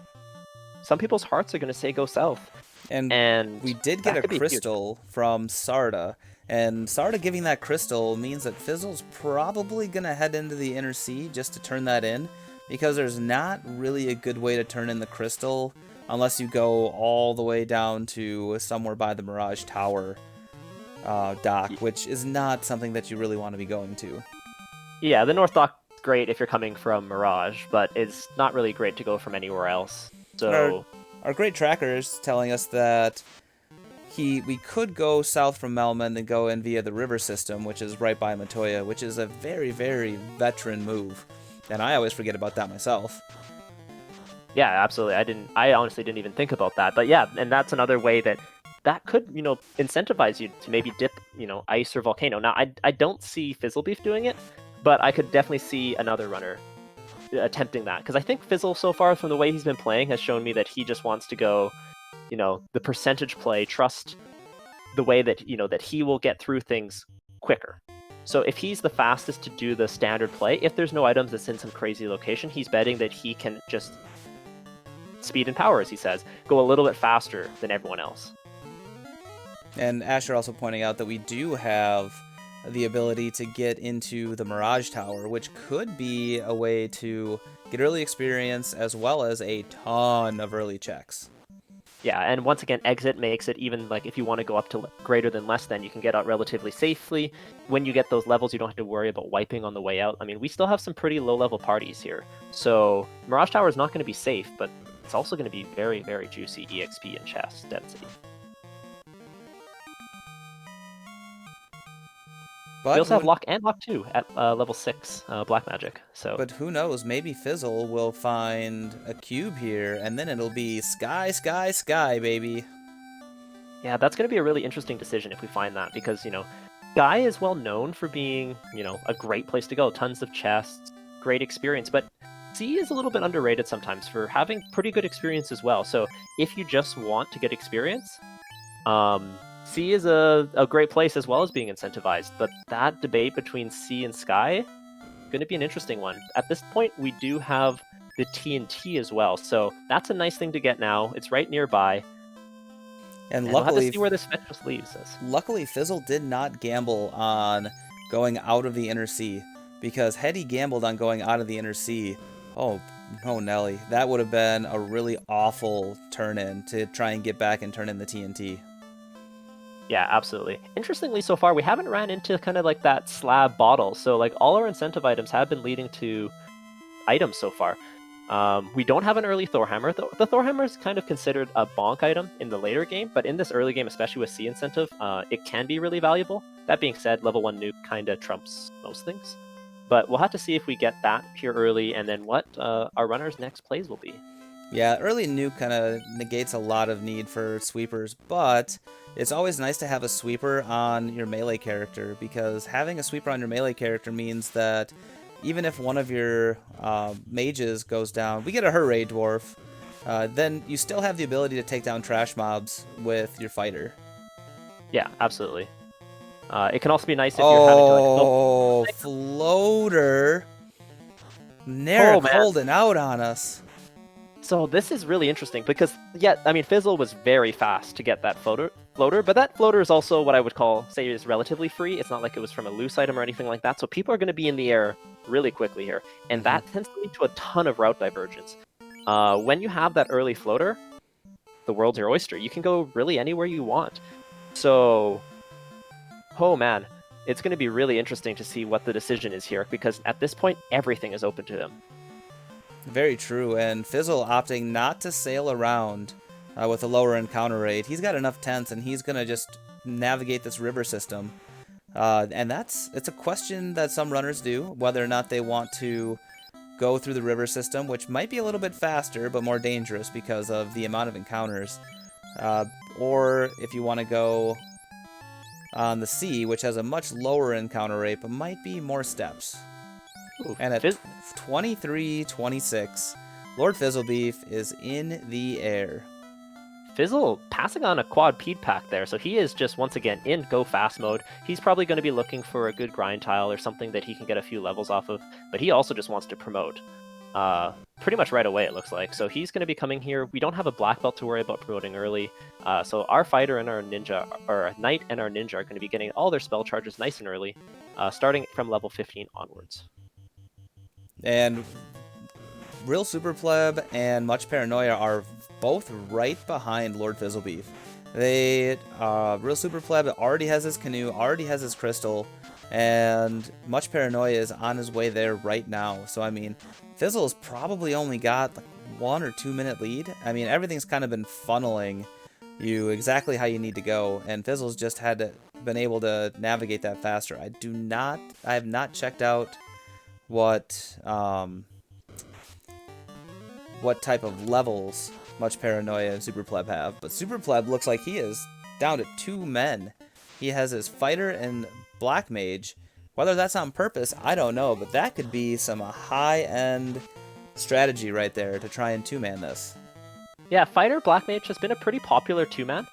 some people's hearts are going to say go south. And we did get a crystal from Sarda, and Sarda giving that crystal means that Fizzle's probably going to head into the Inner Sea just to turn that in, because there's not really a good way to turn in the crystal unless you go all the way down to somewhere by the Mirage Tower dock, which is not something that you really want to be going to. Yeah, the North Dock is great if you're coming from Mirage, but it's not really great to go from anywhere else. So our great tracker is telling us that we could go south from Melman and go in via the river system, which is right by Matoya, which is a very, very veteran move. And I always forget about that myself. Yeah, absolutely. I honestly didn't even think about that. But yeah, and that's another way that could, incentivize you to maybe dip, ice or volcano. Now, I don't see Fizzlebeef doing it, but I could definitely see another runner attempting that. Because I think Fizzle, so far, from the way he's been playing, has shown me that he just wants to go, the percentage play, trust the way that, that he will get through things quicker. So if he's the fastest to do the standard play, if there's no items that's in some crazy location, he's betting that he can just speed and power, as he says, go a little bit faster than everyone else. And Asher also pointing out that we do have the ability to get into the Mirage Tower, which could be a way to get early experience, as well as a ton of early checks. Yeah, and once again, exit makes it even like if you want to go up to greater than less than, you can get out relatively safely. When you get those levels, you don't have to worry about wiping on the way out. I mean, we still have some pretty low-level parties here. So Mirage Tower is not going to be safe, but it's also going to be very, very juicy EXP and chest density. But we also have Lock and Lock 2 at level 6, Black Magic. So, but who knows? Maybe Fizzle will find a cube here, and then it'll be sky, sky, sky, baby. yeah, that's going to be a really interesting decision if we find that, because, Sky is well known for being, a great place to go. Tons of chests, great experience, but C is a little bit underrated sometimes for having pretty good experience as well. So if you just want to get experience, C is a great place as well as being incentivized, but that debate between C and Sky going to be an interesting one. At this point, we do have the TNT as well, so that's a nice thing to get now. It's right nearby. And luckily, we'll have to see where this fetch just leaves us. Luckily, Fizzle did not gamble on going out of the Inner Sea, because had he gambled on going out of the Inner Sea, oh Nelly, that would have been a really awful turn-in to try and get back and turn in the TNT. Yeah, absolutely. Interestingly, so far, we haven't ran into kind of like that slab bottle. So like all our incentive items have been leading to items so far. We don't have an early Thorhammer. The Thorhammer is kind of considered a bonk item in the later game, but in this early game, especially with C incentive, it can be really valuable. That being said, level 1 nuke kind of trumps most things. But we'll have to see if we get that here early, and then what our runner's next plays will be. Yeah, early nuke kind of negates a lot of need for sweepers, but it's always nice to have a sweeper on your melee character, because having a sweeper on your melee character means that even if one of your mages goes down, we get a Hooray Dwarf, then you still have the ability to take down trash mobs with your fighter. Yeah, absolutely. It can also be nice if you're having to Oh, floater. Narek holding out on us. So this is really interesting because, yeah, I mean, Fizzle was very fast to get that floater, but that floater is also what I would say is relatively free. It's not like it was from a loose item or anything like that, so people are going to be in the air really quickly here, and that tends to lead to a ton of route divergence. When you have that early floater, the world's your oyster. You can go really anywhere you want. So, oh man, it's going to be really interesting to see what the decision is here, because at this point, everything is open to him. Very true, and Fizzle opting not to sail around with a lower encounter rate. He's got enough tents, and he's going to just navigate this river system. And it's a question that some runners do, whether or not they want to go through the river system, which might be a little bit faster, but more dangerous because of the amount of encounters. Or if you want to go on the sea, which has a much lower encounter rate, but might be more steps. Ooh, and at 23-26, Lord Fizzlebeef is in the air. Fizzle passing on a quad peed pack there, so he is just once again in go fast mode. He's probably going to be looking for a good grind tile or something that he can get a few levels off of, but he also just wants to promote pretty much right away, it looks like. So he's going to be coming here. We don't have a black belt to worry about promoting early, so our fighter and our ninja, or our knight and our ninja, are going to be getting all their spell charges nice and early, starting from level 15 onwards. And Real Super Pleb and Much Paranoia are both right behind Lord Fizzlebeef. Real Super Pleb already has his canoe, already has his crystal, and Much Paranoia is on his way there right now. So, I mean, Fizzle's probably only got like 1 or 2 minute lead. I mean, everything's kind of been funneling you exactly how you need to go, and Fizzle's just been able to navigate that faster. I have not checked out what type of levels Much Paranoia and Super Pleb have, but Super Pleb looks like he is down to 2 men. He has his fighter and Black Mage. Whether that's on purpose, I don't know, but that could be some high-end strategy right there to try and 2-man this. Yeah, fighter Black Mage has been a pretty popular 2-man,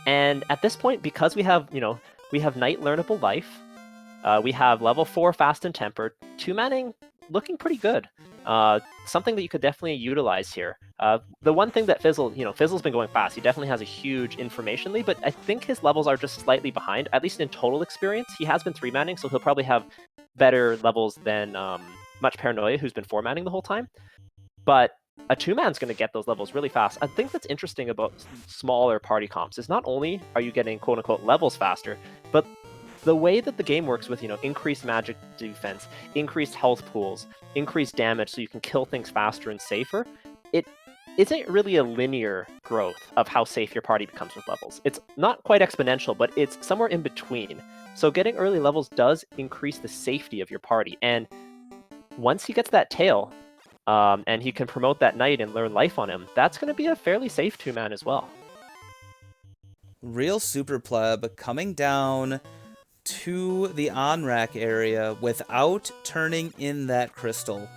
and at this point, because we have Knight Learnable Life, we have level 4 Fast and Tempered, 2-manning looking pretty good. Something that you could definitely utilize here. The one thing that Fizzle's been going fast. He definitely has a huge information lead, but I think his levels are just slightly behind, at least in total experience. He has been 3-manning, so he'll probably have better levels than Much Paranoia, who's been formatting the whole time. But a two-man's going to get those levels really fast. I think that's interesting about smaller party comps is not only are you getting quote-unquote levels faster, but the way that the game works with, increased magic defense, increased health pools, increased damage so you can kill things faster and safer, it isn't really a linear growth of how safe your party becomes with levels. It's not quite exponential, but it's somewhere in between. So getting early levels does increase the safety of your party. And once he gets that tail, and he can promote that knight and learn life on him, that's going to be a fairly safe two-man as well. Real super pleb coming down to the on-rack area without turning in that crystal.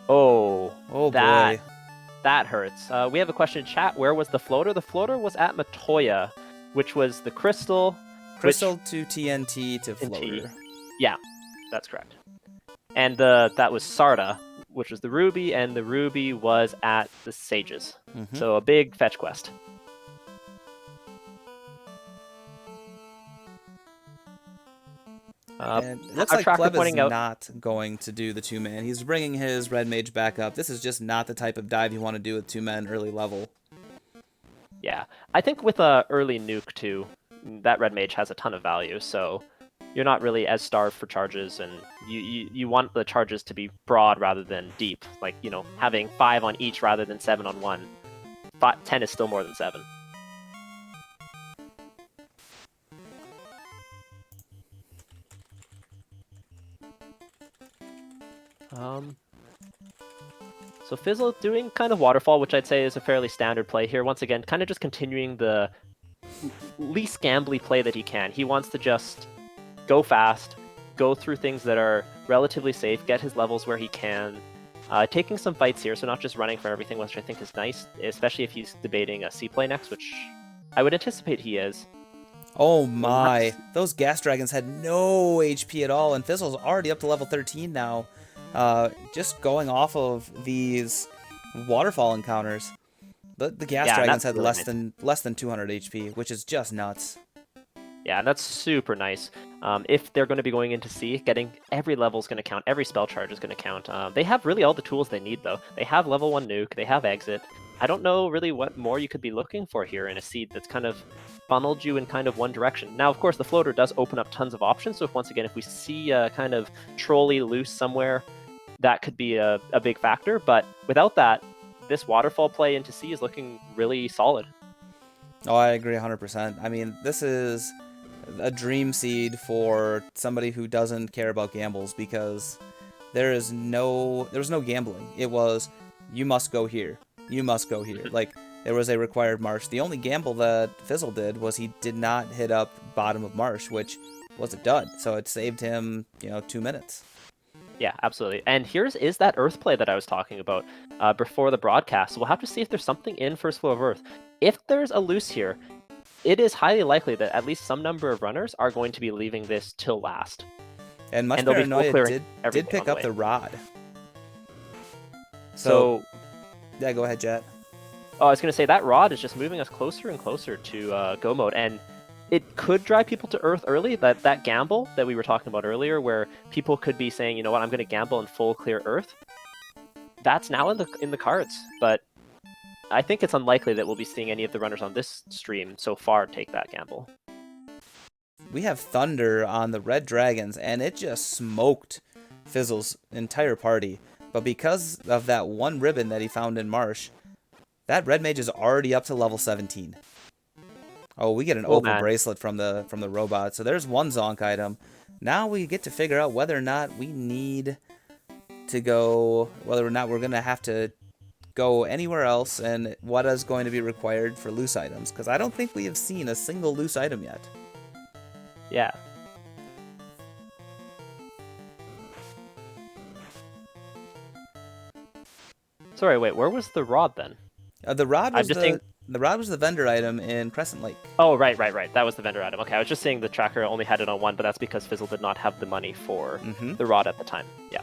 Oh boy. That hurts. We have a question in chat. Where was the floater? The floater was at Matoya, which was the crystal. Crystal to TNT to floater. Yeah, that's correct. And that was Sarda, which was the ruby, and the ruby was at the sages. Mm-hmm. So a big fetch quest. And it looks like Pleb is not going to do the two-man. He's bringing his red mage back up. This is just not the type of dive you want to do with two-men early level. Yeah, I think with a early nuke too, that red mage has a ton of value. So you're not really as starved for charges, and you want the charges to be broad rather than deep. Like having 5 on each rather than 7 on one. 10 is still more than 7. So Fizzle doing kind of waterfall, which I'd say is a fairly standard play here. Once again, kind of just continuing the least gambly play that he can. He wants to just go fast, go through things that are relatively safe, get his levels where he can. Taking some fights here, so not just running for everything, which I think is nice, especially if he's debating a C play next, which I would anticipate he is. Oh my, those gas dragons had no HP at all, and Fizzle's already up to level 13 now. Just going off of these waterfall encounters, the gas dragons had really less than 200 HP, which is just nuts. Yeah, and that's super nice. If they're going to be going into C, getting every level is going to count. Every spell charge is going to count. They have really all the tools they need, though. They have level 1 nuke. They have exit. I don't know really what more you could be looking for here in a seed that's kind of funneled you in kind of one direction. Now, of course, the floater does open up tons of options. So once again, if we see a kind of trolley loose somewhere, that could be a big factor. But without that, this waterfall play into C is looking really solid. Oh, I agree 100%. I mean, this is a dream seed for somebody who doesn't care about gambles, because there was no gambling. It was, you must go here. You must go here. Like, there was a required marsh. The only gamble that Fizzle did was he did not hit up bottom of marsh, which was a dud. So it saved him, 2 minutes. Yeah, absolutely. And is that Earth play that I was talking about before the broadcast. So we'll have to see if there's something in First Flow of Earth. If there's a loose here, it is highly likely that at least some number of runners are going to be leaving this till last. And Much Paranoia did pick up the rod. So yeah, go ahead, Jet. Oh, I was going to say, that rod is just moving us closer and closer to go mode. And it could drive people to Earth early, that gamble that we were talking about earlier, where people could be saying, you know what, I'm going to gamble and full clear Earth. That's now in the cards, but I think it's unlikely that we'll be seeing any of the runners on this stream so far take that gamble. We have Thunder on the Red Dragons, and it just smoked Fizzle's entire party. But because of that one ribbon that he found in Marsh, that Red Mage is already up to level 17. Oh, we get an opal bracelet from the robot. So there's one Zonk item. Now we get to figure out whether or not we need to go, whether or not we're going to have to go anywhere else, and what is going to be required for loose items. Because I don't think we have seen a single loose item yet. Yeah. Sorry, wait, where was the rod then? The rod was the vendor item in Crescent Lake. Oh, right. That was the vendor item. Okay, I was just saying the tracker only had it on one, but that's because Fizzle did not have the money for the rod at the time. Yeah.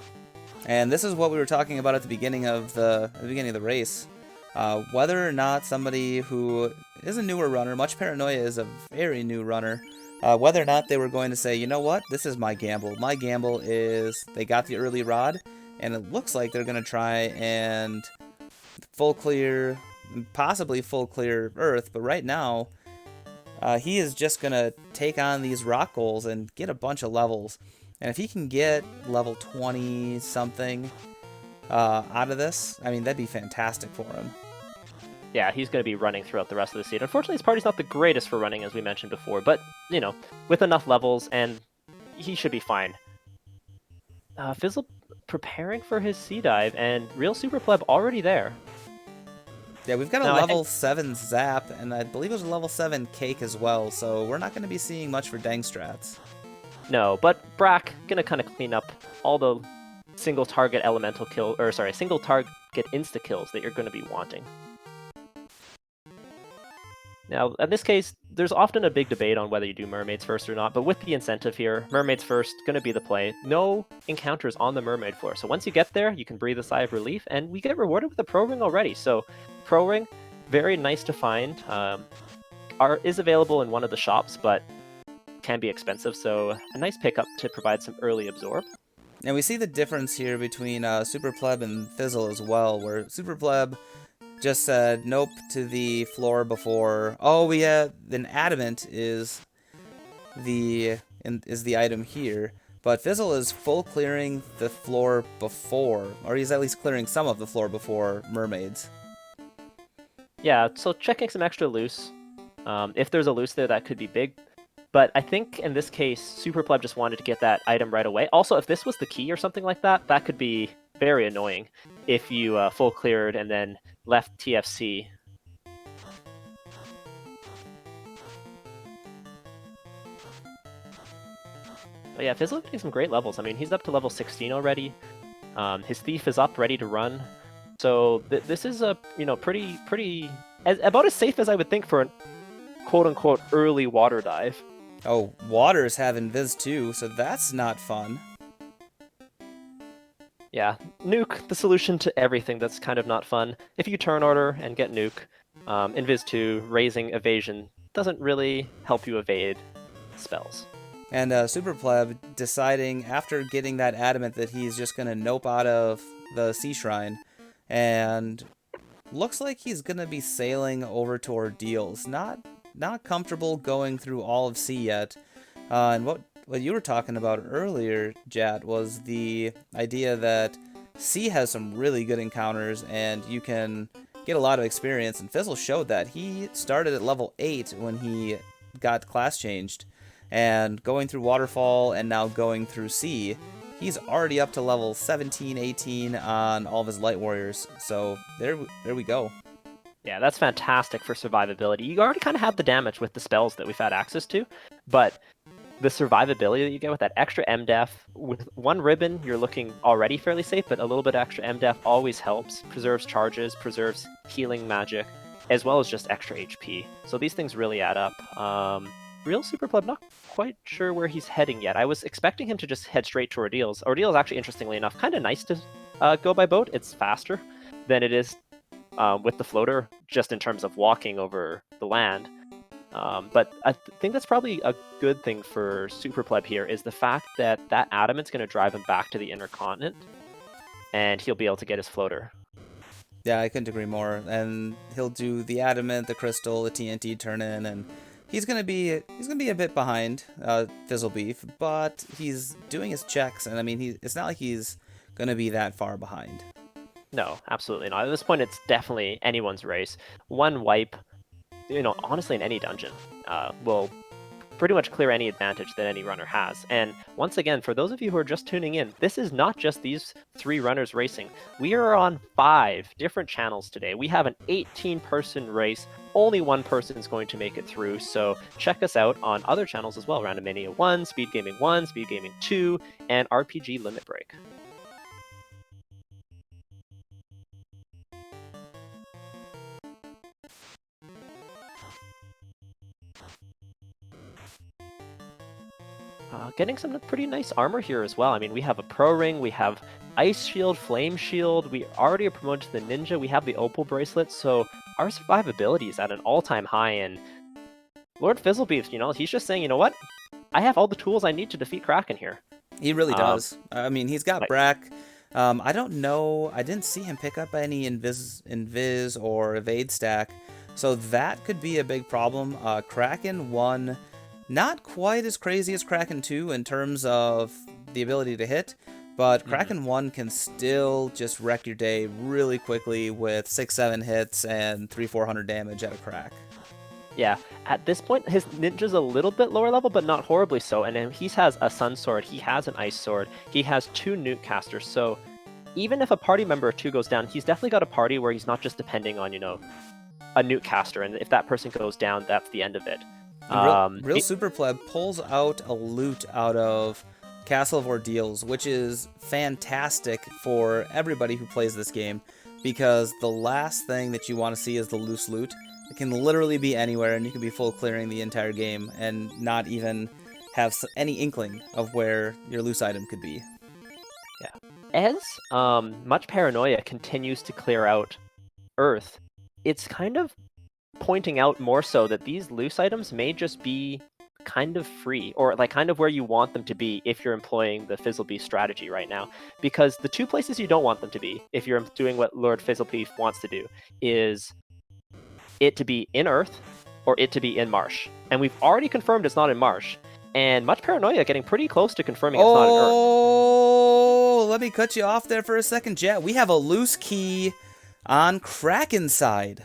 And this is what we were talking about at the beginning of the race. Whether or not somebody who is a newer runner, Much Paranoia is a very new runner, whether or not they were going to say, you know what, this is my gamble. My gamble is they got the early rod, and it looks like they're going to try and full clear, possibly full clear Earth, but right now, he is just going to take on these rock goals and get a bunch of levels. And if he can get level 20 something out of this, I mean, that'd be fantastic for him. Yeah, he's going to be running throughout the rest of the seed. Unfortunately, his party's not the greatest for running, as we mentioned before, but, you know, with enough levels, and he should be fine. Fizzle preparing for his sea dive, and Real Super Pleb already there. Yeah, we've got a level 7 Zap, and I believe there's a level 7 Cake as well, so we're not going to be seeing much for Dang Strats. No, but Brack going to kind of clean up all the single target elemental kill, or sorry, single target insta kills that you're going to be wanting. Now, in this case, there's often a big debate on whether you do mermaids first or not, but with the incentive here, mermaids first, going to be the play. No encounters on the mermaid floor, so once you get there, you can breathe a sigh of relief, and we get rewarded with a pro ring already. So, pro ring, very nice to find. Is available in one of the shops, but can be expensive, so a nice pickup to provide some early absorb. And we see the difference here between Super Pleb and Fizzle as well, where Super Pleb just said nope to the floor before. Oh, we have an adamant is the item here, but Fizzle is full clearing the floor before, or he's at least clearing some of the floor before mermaids. Yeah, so checking some extra loose. If there's a loose there, that could be big. But I think in this case, Super Pleb just wanted to get that item right away. Also, if this was the key or something like that, that could be very annoying if you full cleared and then left TFC. But yeah, Fizzle getting some great levels. I mean, he's up to level 16 already. His Thief is up, ready to run. So this is a pretty about as safe as I would think for a quote-unquote early water dive. Oh, Water's having Viz too, so that's not fun. Yeah, nuke, the solution to everything that's kind of not fun. If you turn order and get nuke, in Viz 2, raising evasion doesn't really help you evade spells. And Super Pleb deciding after getting that adamant that he's just going to nope out of the Sea Shrine, and looks like he's going to be sailing over to Ordeals. Not comfortable going through all of Sea yet. And what you were talking about earlier, Jat, was the idea that Sea has some really good encounters and you can get a lot of experience, and Fizzle showed that. He started at level 8 when he got class changed, and going through Waterfall and now going through Sea, he's already up to level 17, 18 on all of his Light Warriors, so there we go. Yeah, that's fantastic for survivability. You already kind of have the damage with the spells that we've had access to, but the survivability that you get with that extra MDef, with one ribbon, you're looking already fairly safe, but a little bit extra MDef always helps, preserves charges, preserves healing magic, as well as just extra HP. So these things really add up. Real Super Pleb, not quite sure where he's heading yet. I was expecting him to just head straight to Ordeals. Ordeals, actually, interestingly enough, kind of nice to go by boat. It's faster than it is with the floater, just in terms of walking over the land. But I think that's probably a good thing for Super Pleb here, is the fact that that adamant's going to drive him back to the inner continent, and he'll be able to get his floater. Yeah, I couldn't agree more. And he'll do the adamant, the crystal, the TNT turn in, and he's gonna be a bit behind Fizzle Beef, but he's doing his checks, and I mean, it's not like he's gonna be that far behind. No, absolutely not. At this point, it's definitely anyone's race. One wipe, honestly, in any dungeon, will pretty much clear any advantage that any runner has. And once again, for those of you who are just tuning in, this is not just these 3 runners racing. We are on 5 different channels today. We have an 18-person race. Only one person is going to make it through, so check us out on other channels as well. Randomania 1, Speed Gaming 1, Speed Gaming 2, and RPG Limit Break. Getting some pretty nice armor here as well. I mean, we have a Pro Ring, we have Ice Shield, Flame Shield, we already are promoted to the Ninja, we have the Opal Bracelet, so our survivability is at an all-time high, and Lord Fizzlebeef, he's just saying, you know what? I have all the tools I need to defeat Kraken here. He really Um, does. I mean, he's got like, Brack. I don't know. I didn't see him pick up any invis or evade stack, so that could be a big problem. Kraken 1, not quite as crazy as Kraken 2 in terms of the ability to hit, but Kraken 1 can still just wreck your day really quickly with 6-7 hits and 300-400 damage at a crack. Yeah, at this point, his ninja's a little bit lower level, but not horribly so. And then he has a Sun Sword, he has an Ice Sword, he has 2 Nuke Casters. So even if a party member or 2 goes down, he's definitely got a party where he's not just depending on, a Nuke Caster. And if that person goes down, that's the end of it. Real Super Pleb pulls out a loot out of Castle of Ordeals, which is fantastic for everybody who plays this game, because the last thing that you want to see is the loose loot. It can literally be anywhere, and you can be full clearing the entire game and not even have any inkling of where your loose item could be. Yeah. As Much Paranoia continues to clear out Earth, it's kind of pointing out more so that these loose items may just be kind of free, or like kind of where you want them to be if you're employing the Fizzlebeef strategy right now. Because the 2 places you don't want them to be, if you're doing what Lord Fizzlebeef wants to do, is it to be in Earth or it to be in Marsh. And we've already confirmed it's not in Marsh. And Much Paranoia getting pretty close to confirming it's not in Earth. Oh, let me cut you off there for a second, Jet. We have a loose key on Kraken's side.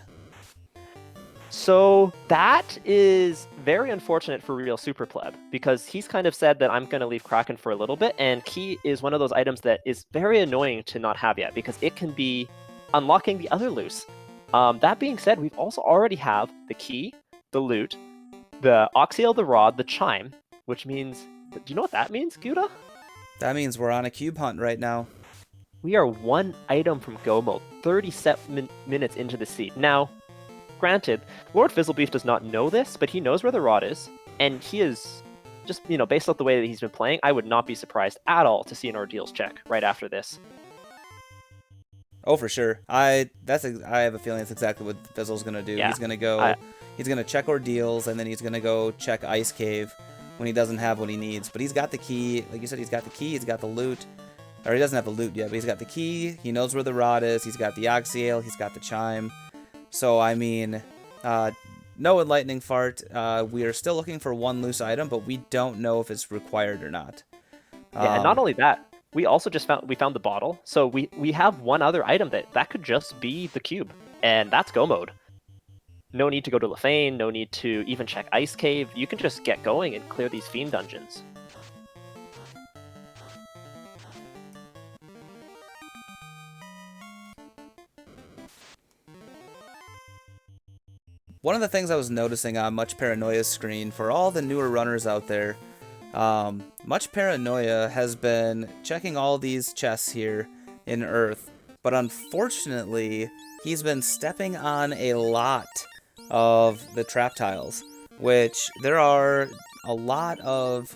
So that is very unfortunate for Real Super Pleb, because he's kind of said that I'm going to leave Kraken for a little bit, and Key is one of those items that is very annoying to not have yet, because it can be unlocking the other loose. That being said, we've also already have the Key, the loot, the Oxyale, the Rod, the Chime, which means... Do you know what that means, Gouda? That means we're on a cube hunt right now. We are 1 item from go mode, 37 minutes into the seed. Now, granted, Lord Fizzlebeef does not know this, but he knows where the Rod is, and he is just, based off the way that he's been playing, I would not be surprised at all to see an Ordeals check right after this. Oh, for sure. I have a feeling that's exactly what Fizzle's gonna do. Yeah, he's gonna go. He's gonna check Ordeals, and then he's gonna go check Ice Cave when he doesn't have what he needs. But he's got the key. Like you said, he's got the key. He's got the loot. Or he doesn't have the loot yet, but he's got the key. He knows where the Rod is. He's got the Oxyale. He's got the Chime. So I mean, no Enlightening Fart. We are still looking for 1 loose item, but we don't know if it's required or not. Yeah, and not only that, we also just found the bottle. So we have 1 other item that could just be the cube, and that's go mode. No need to go to Lefane, no need to even check Ice Cave. You can just get going and clear these Fiend dungeons. One of the things I was noticing on Much Paranoia's screen, for all the newer runners out there, Much Paranoia has been checking all these chests here in Earth, but unfortunately, he's been stepping on a lot of the trap tiles, which there are a lot of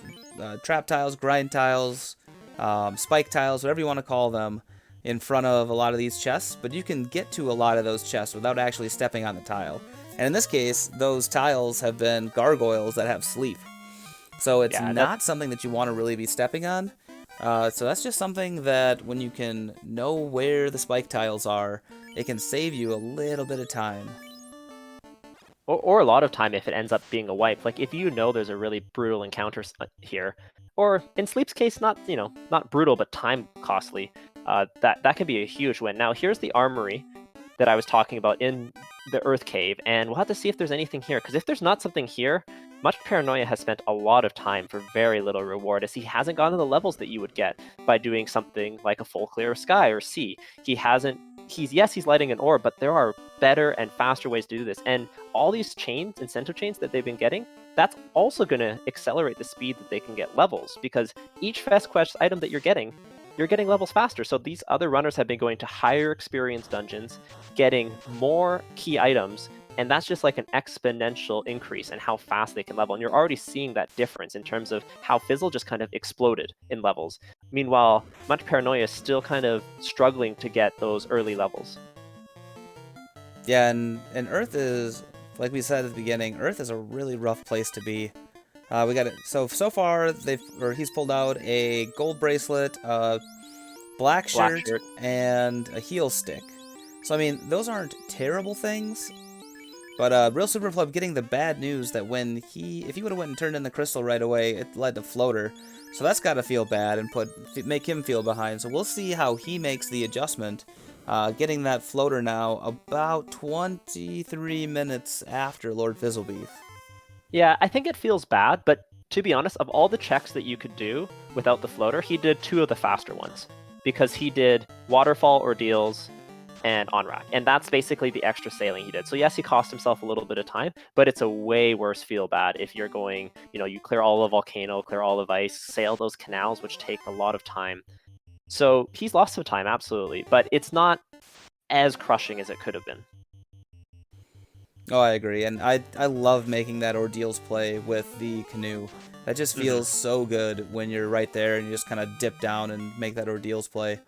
trap tiles, grind tiles, spike tiles, whatever you want to call them, in front of a lot of these chests, but you can get to a lot of those chests without actually stepping on the tile. And in this case, those tiles have been gargoyles that have sleep. So it's not something that you want to really be stepping on. So that's just something that when you can know where the spike tiles are, it can save you a little bit of time. Or a lot of time if it ends up being a wipe. Like, if you know there's a really brutal encounter here, or in Sleep's case, not brutal, but time costly, that can be a huge win. Now, here's the armory that I was talking about in the Earth Cave, and we'll have to see if there's anything here, because if there's not something here, Much Paranoia has spent a lot of time for very little reward, as he hasn't gotten to the levels that you would get by doing something like a full clear of sky or sea. He's lighting an orb, but there are better and faster ways to do this, and all these chains, incentive chains that they've been getting, that's also going to accelerate the speed that they can get levels, because each Fest Quest item that you're getting levels faster. So these other runners have been going to higher experience dungeons, getting more key items, and that's just like an exponential increase in how fast they can level. And you're already seeing that difference in terms of how Fizzle just kind of exploded in levels. Meanwhile, Much Paranoia is still kind of struggling to get those early levels. Yeah, and Earth is like we said at the beginning, Earth is a really rough place to be. We got it. So far he's pulled out a gold bracelet, black shirt, and a heal stick. So I mean, those aren't terrible things. But Real Super Pleb getting the bad news that if he would have went and turned in the crystal right away, it led to floater. So that's got to feel bad and make him feel behind. So we'll see how he makes the adjustment. Getting that floater now about 23 minutes after Lord Fizzlebeef. Yeah, I think it feels bad, but to be honest, of all the checks that you could do without the floater, he did 2 of the faster ones. Because he did waterfall ordeals and on-rack. And that's basically the extra sailing he did. So yes, he cost himself a little bit of time, but it's a way worse feel bad if you're going, you clear all the volcano, clear all of ice, sail those canals, which take a lot of time. So he's lost some time, absolutely, but it's not as crushing as it could have been. Oh, I agree, and I love making that ordeals play with the canoe. That just feels so good when you're right there and you just kind of dip down and make that ordeals play.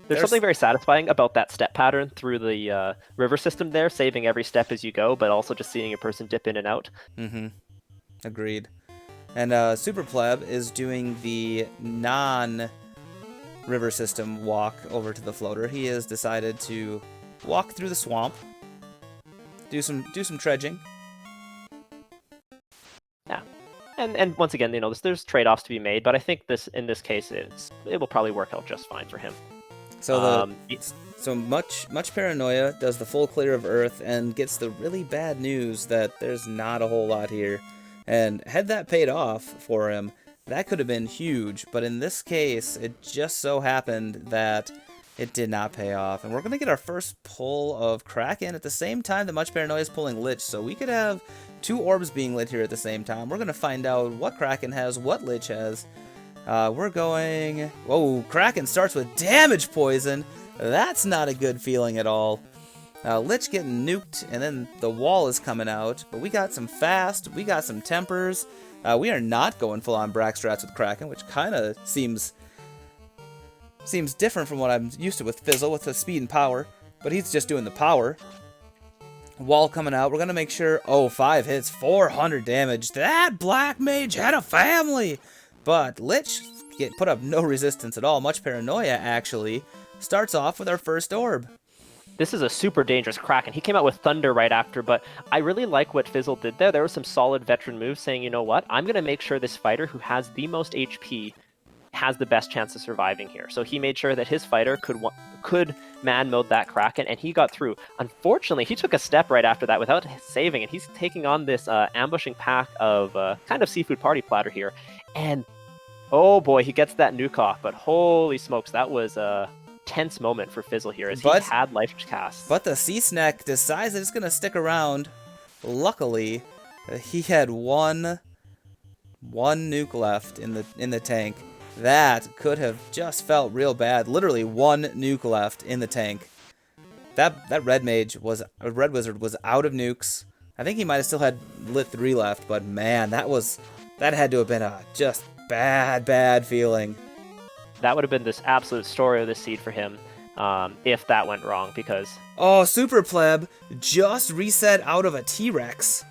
There's something very satisfying about that step pattern through the river system there, saving every step as you go, but also just seeing a person dip in and out. Agreed. And Super Pleb is doing the non-river system walk over to the floater. He has decided to walk through the swamp, do some dredging. Yeah, and once again, there's trade-offs to be made, but I think in this case it will probably work out just fine for him. So much paranoia does the full clear of Earth and gets the really bad news that there's not a whole lot here. And had that paid off for him, that could have been huge. But in this case, it just so happened that it did not pay off. And we're going to get our first pull of Kraken at the same time that Much Paranoia is pulling Lich. So we could have 2 orbs being lit here at the same time. We're going to find out what Kraken has, what Lich has. We're going... Whoa, Kraken starts with damage poison. That's not a good feeling at all. Lich getting nuked, and then the wall is coming out. But we got some fast, we got some tempers. We are not going full-on Brack strats with Kraken, which kind of seems different from what I'm used to with Fizzle, with the speed and power. But he's just doing the power. Wall coming out. We're going to make sure... Oh, 5 hits, 400 damage. That Black Mage had a family! But Lich put up no resistance at all. Much Paranoia, actually, starts off with our first orb. This is a super dangerous Kraken. He came out with Thunder right after, but I really like what Fizzle did there. There was some solid veteran moves saying, you know what, I'm going to make sure this fighter who has the most HP has the best chance of surviving here. So he made sure that his fighter could man mode that Kraken, and he got through. Unfortunately, he took a step right after that without saving, and he's taking on this ambushing pack of kind of seafood party platter here. And oh boy, he gets that nuke off, but holy smokes, that was a tense moment for Fizzle here as he had life cast. But the Sea Snack decides that it's going to stick around. Luckily, he had one nuke left in the tank. That could have just felt real bad. Literally 1 nuke left in the tank. That Red Wizard was out of nukes. I think he might have still had lit 3 left, but man, that had to have been a just bad feeling. That would have been this absolute story of the seed for him if that went wrong, because... Oh, Super Pleb just reset out of a T-Rex.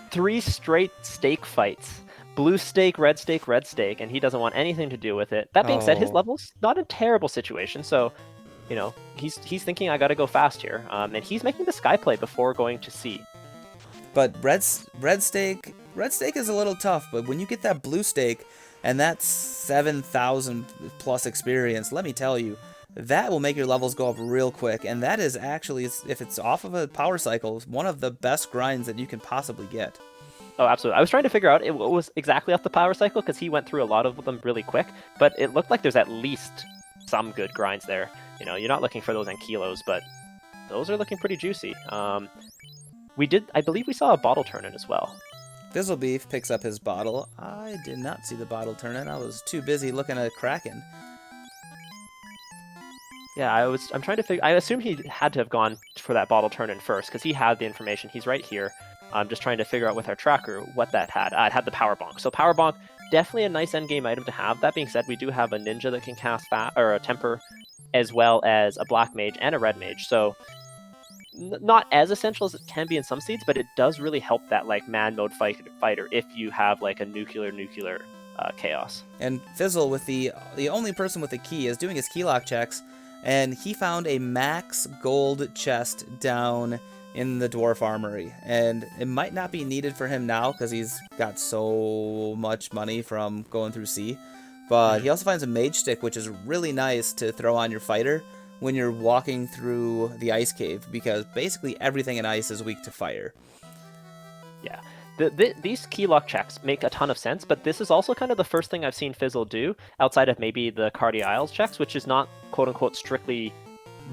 3 straight stake fights. Blue stake, red stake, red stake, and he doesn't want anything to do with it. That being said, his level's not a terrible situation, so, he's thinking, I gotta go fast here. And he's making the sky play before going to sea. But red stake is a little tough, but when you get that blue stake, and that's 7,000 plus experience, let me tell you, that will make your levels go up real quick. And that is actually, if it's off of a power cycle, one of the best grinds that you can possibly get. Oh, absolutely. I was trying to figure out what was exactly off the power cycle, because he went through a lot of them really quick, but it looked like there's at least some good grinds there. You're not looking for those in kilos, but those are looking pretty juicy. I believe we saw a bottle turn in as well. Fizzlebeef picks up his bottle. I did not see the bottle turn in. I was too busy looking at Kraken. Yeah, I'm trying to figure... I assume he had to have gone for that bottle turn in first, because he had the information. He's right here. I'm just trying to figure out with our tracker what that had. It had the Power Bonk. So Power Bonk, definitely a nice endgame item to have. That being said, we do have a Ninja that can cast a Temper, as well as a Black Mage and a Red Mage. So not as essential as it can be in some seeds, but it does really help that like man mode fighter if you have like a nuclear chaos. And Fizzle, with the only person with a key, is doing his key lock checks, and he found a max gold chest down in the dwarf armory, and it might not be needed for him now because he's got so much money from going through sea. But he also finds a mage stick, which is really nice to throw on your fighter when you're walking through the ice cave, because basically everything in ice is weak to fire. Yeah. These key lock checks make a ton of sense, but this is also kind of the first thing I've seen Fizzle do outside of maybe the Cardi Isles checks, which is not quote-unquote strictly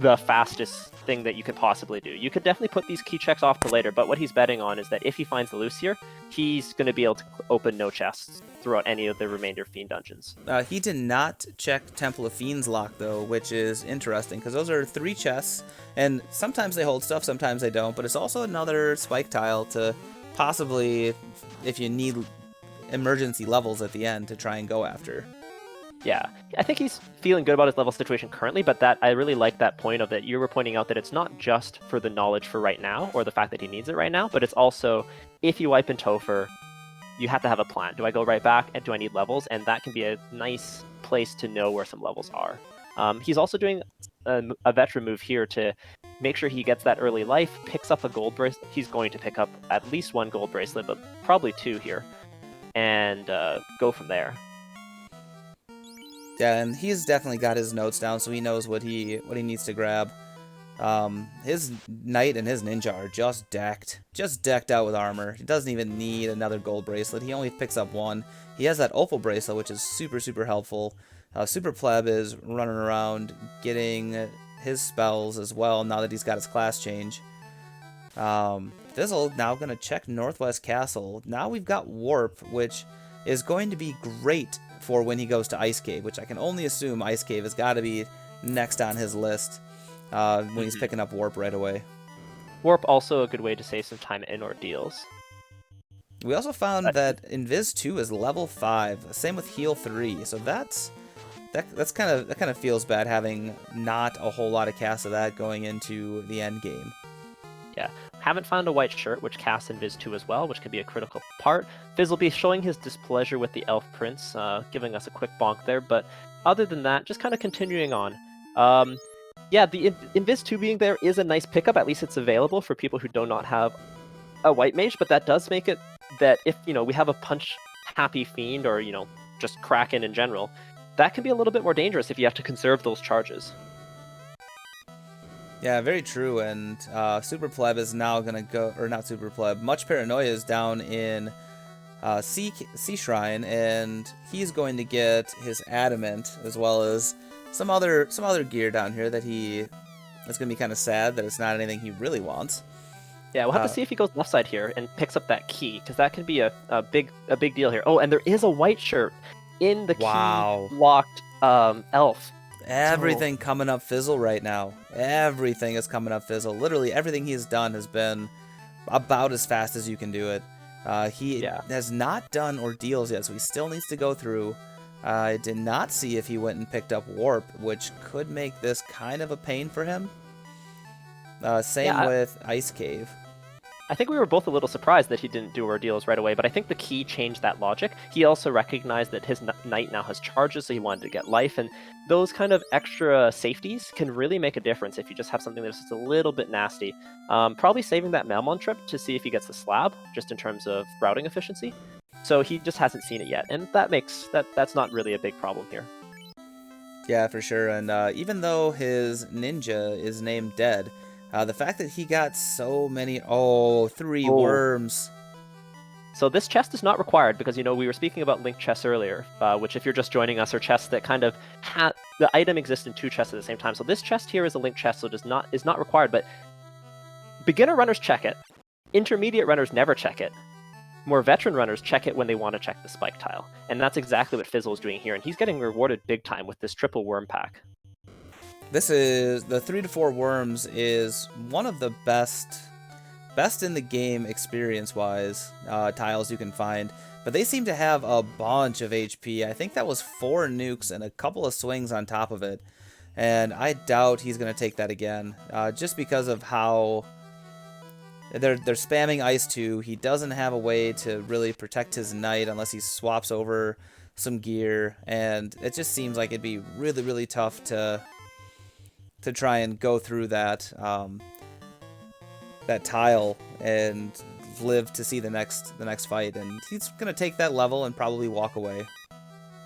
the fastest thing that you could possibly do. You could definitely put these key checks off to later, but what he's betting on is that if he finds the loose here, he's going to be able to open no chests throughout any of the remainder Fiend dungeons. He did not check Temple of Fiends lock, though, which is interesting, because those are 3 chests, and sometimes they hold stuff, sometimes they don't, but it's also another spike tile to possibly, if you need emergency levels at the end, to try and go after. Yeah, I think he's feeling good about his level situation currently, but that I really like that point of that you were pointing out that it's not just for the knowledge for right now, or the fact that he needs it right now, but it's also, if you wipe in Topher, you have to have a plan. Do I go right back, and do I need levels? And that can be a nice place to know where some levels are. He's also doing a veteran move here to make sure he gets that early life, picks up a gold bracelet. He's going to pick up at least 1 gold bracelet, but probably 2 here, and go from there. Yeah, and he's definitely got his notes down, so he knows what he needs to grab. His knight and his ninja are just decked out with armor. He doesn't even need another gold bracelet. He only picks up 1. He has that opal bracelet, which is super helpful. Super Pleb is running around getting his spells as well now that he's got his class change. Fizzle now gonna check Northwest Castle. Now we've got Warp, which is going to be great for when he goes to Ice Cave, which I can only assume Ice Cave has got to be next on his list when he's picking up Warp right away. Warp also a good way to save some time in ordeals. We also found that Invis 2 is level 5, same with Heal 3, so that kind of feels bad having not a whole lot of cast of that going into the end game. Yeah. Haven't found a white shirt, which casts Invis 2 as well, which could be a critical part. Fizz will be showing his displeasure with the Elf Prince, giving us a quick bonk there, but other than that, just kind of continuing on. Yeah, the Invis 2 being there is a nice pickup, at least it's available for people who do not have a white mage, but that does make it that if, we have a punch-happy Fiend, or, just Kraken in general, that can be a little bit more dangerous if you have to conserve those charges. Yeah, very true, and Super Pleb is now going to go, or not Super Pleb, Much Paranoia is down in Sea Shrine, and he's going to get his Adamant, as well as some other gear down here that it's going to be kind of sad that it's not anything he really wants. Yeah, we'll have to see if he goes left side here and picks up that key, because that can be a big deal here. Oh, and there is a white shirt in the key locked elf. Everything coming up Fizzle right now. Everything is coming up Fizzle. Literally everything he's done has been about as fast as you can do it. He has not done ordeals yet, so he still needs to go through. I did not see if he went and picked up Warp, which could make this kind of a pain for him. Same with Ice Cave. I think we were both a little surprised that he didn't do ordeals right away, but I think the key changed that logic. He also recognized that his knight now has charges, so he wanted to get life, and those kind of extra safeties can really make a difference if you just have something that's just a little bit nasty. Probably saving that Melmon trip to see if he gets the slab, just in terms of routing efficiency. So he just hasn't seen it yet, and that's not really a big problem here. Yeah, for sure, and even though his ninja is named Dead, the fact that he got so many... 3 worms. So this chest is not required because, we were speaking about linked chests earlier, which if you're just joining us are chests that kind of the item exists in 2 chests at the same time. So this chest here is a linked chest, so is not required, but beginner runners check it. Intermediate runners never check it. More veteran runners check it when they want to check the spike tile. And that's exactly what Fizzle is doing here, and he's getting rewarded big time with this triple worm pack. This is the 3 to 4 worms is one of the best in the game experience-wise tiles you can find, but they seem to have a bunch of HP. I think that was 4 nukes and a couple of swings on top of it, and I doubt he's going to take that again, just because of how they're spamming Ice 2. He doesn't have a way to really protect his Knight unless he swaps over some gear, and it just seems like it'd be really, really tough to try and go through that that tile and live to see the next fight. And he's gonna take that level and probably walk away.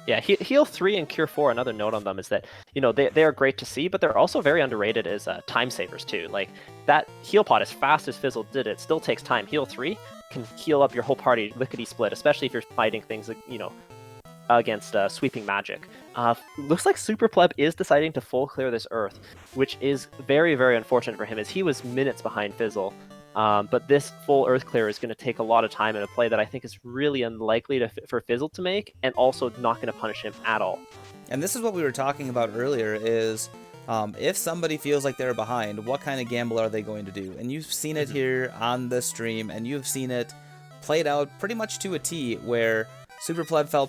Yeah, Heal 3 and Cure 4, another note on them is that, they are great to see, but they're also very underrated as time savers, too. Like, that heal pot, as fast as Fizzle did it, still takes time. Heal 3 can heal up your whole party lickety-split, especially if you're fighting things, against sweeping magic. Looks like Super Pleb is deciding to full clear this Earth, which is very, very unfortunate for him, as he was minutes behind Fizzle. But this full Earth clear is going to take a lot of time in a play that I think is really unlikely for Fizzle to make, and also not going to punish him at all. And this is what we were talking about earlier, is if somebody feels like they're behind, what kind of gamble are they going to do? And you've seen it here on the stream, and you've seen it played out pretty much to a T, where Super Pleb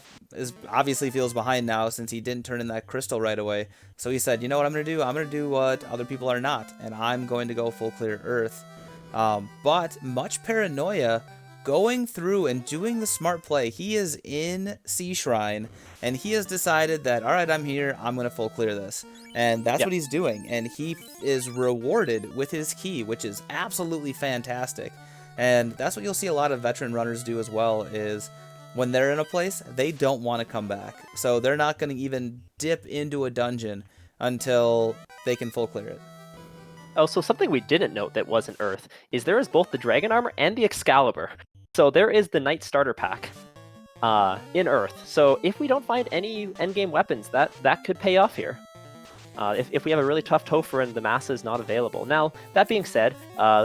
obviously feels behind now since he didn't turn in that crystal right away. So he said, you know what I'm going to do? I'm going to do what other people are not, and I'm going to go full clear Earth. But much paranoia, going through and doing the smart play. He is in Sea Shrine, and he has decided that, all right, I'm here, I'm going to full clear this. And that's what he's doing, and he is rewarded with his key, which is absolutely fantastic. And that's what you'll see a lot of veteran runners do as well, is when they're in a place, they don't want to come back. So they're not going to even dip into a dungeon until they can full clear it. Oh, so something we didn't note that wasn't Earth is there is both the Dragon Armor and the Excalibur. So there is the Knight Starter Pack in Earth. So if we don't find any endgame weapons, that could pay off here. If we have a really tough Topher and the Massa is not available. Now, that being said,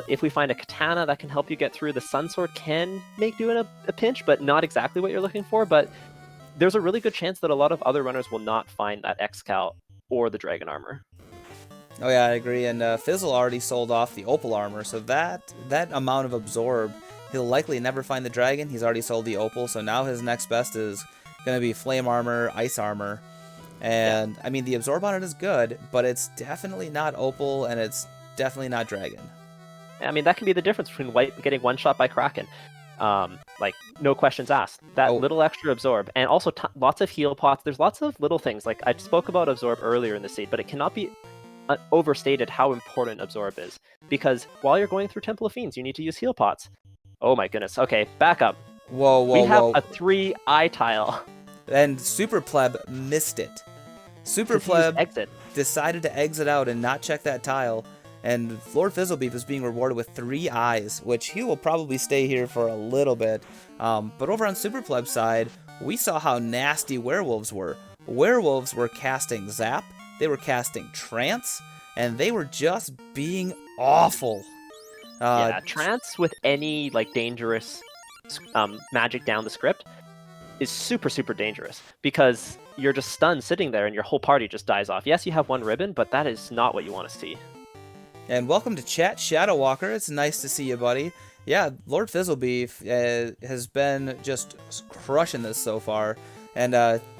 if we find a Katana that can help you get through, the Sun Sword can make doing a pinch, but not exactly what you're looking for. But there's a really good chance that a lot of other runners will not find that Excal or the Dragon Armor. Oh yeah, I agree. And Fizzle already sold off the Opal Armor, so that amount of Absorb, he'll likely never find the Dragon. He's already sold the Opal, so now his next best is going to be Flame Armor, Ice Armor. And, I mean, the Absorb on it is good, but it's definitely not Opal, and it's definitely not Dragon. I mean, that can be the difference between getting one-shot by Kraken. Like, no questions asked. That little extra Absorb, and also lots of heal pots. There's lots of little things. Like, I spoke about Absorb earlier in the seed, but it cannot be overstated how important Absorb is. Because while you're going through Temple of Fiends, you need to use heal pots. Oh my goodness. Okay, back up. Whoa. We have a 3-eye tile. And Super Pleb missed it. Super Pleb decided to exit out and not check that tile. And Lord Fizzlebeef is being rewarded with 3 eyes, which he will probably stay here for a little bit. But over on Super Pleb's side, we saw how nasty werewolves were. Werewolves were casting Zap, they were casting Trance, and they were just being awful. Yeah, Trance with any dangerous magic down the script is super, super dangerous, because you're just stunned sitting there and your whole party just dies off. Yes, you have 1 ribbon, but that is not what you want to see. And welcome to chat, Shadow Walker. It's nice to see you, buddy. Yeah, Lord Fizzlebeef has been just crushing this so far. And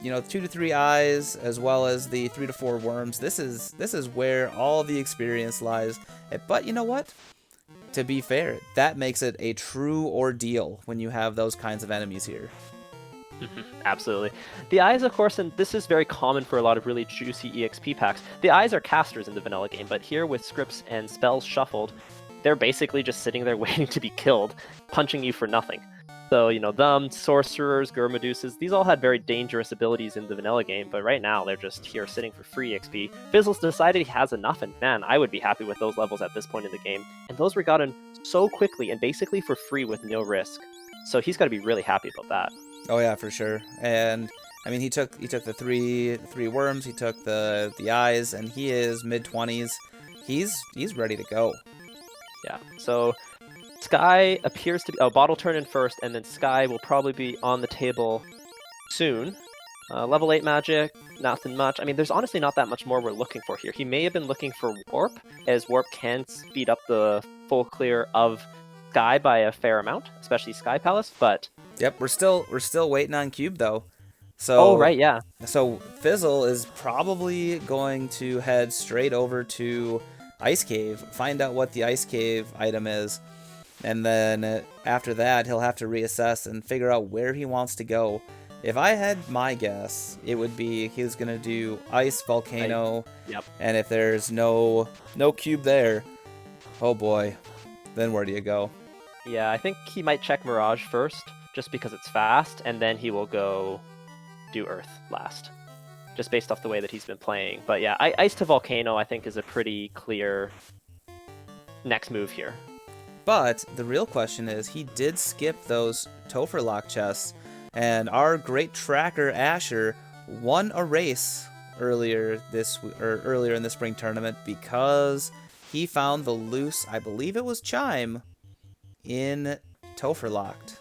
2 to 3 eyes, as well as the 3 to 4 worms. This is where all the experience lies. But you know what? To be fair, that makes it a true ordeal when you have those kinds of enemies here. Absolutely. The eyes, of course, and this is very common for a lot of really juicy EXP packs, the eyes are casters in the vanilla game, but here with scripts and spells shuffled, they're basically just sitting there waiting to be killed, punching you for nothing. So, them, sorcerers, Gurmadeuses, these all had very dangerous abilities in the vanilla game, but right now they're just here sitting for free XP. Fizzle's decided he has enough, and man, I would be happy with those levels at this point in the game. And those were gotten so quickly and basically for free with no risk. So he's got to be really happy about that. Oh yeah, for sure. And I mean, he took the three worms, he took the eyes, and he is mid-20s. He's ready to go. Yeah. So Sky appears to be bottle turn in first, and then Sky will probably be on the table soon. Level 8 magic, nothing much. I mean, there's honestly not that much more we're looking for here. He may have been looking for Warp, as Warp can speed up the full clear of Sky by a fair amount, especially Sky Palace, but Yep, we're still waiting on Cube though. Oh, So right, yeah. so Fizzle is probably going to head straight over to Ice Cave, find out what the Ice Cave item is, and then after that he'll have to reassess and figure out where he wants to go. If I had my guess, it would be he's gonna do Ice, Volcano, Yep. and if there's no cube there, oh boy, then where do you go? Yeah, I think he might check Mirage first, just because it's fast, and then he will go do Earth last, just based off the way that he's been playing. But yeah, Ice to Volcano, I think, is a pretty clear next move here. But the real question is, he did skip those Topher Lock chests, and our great tracker Asher won a race earlier in the spring tournament because he found the loose, I believe it was Chime, in Topher Locked.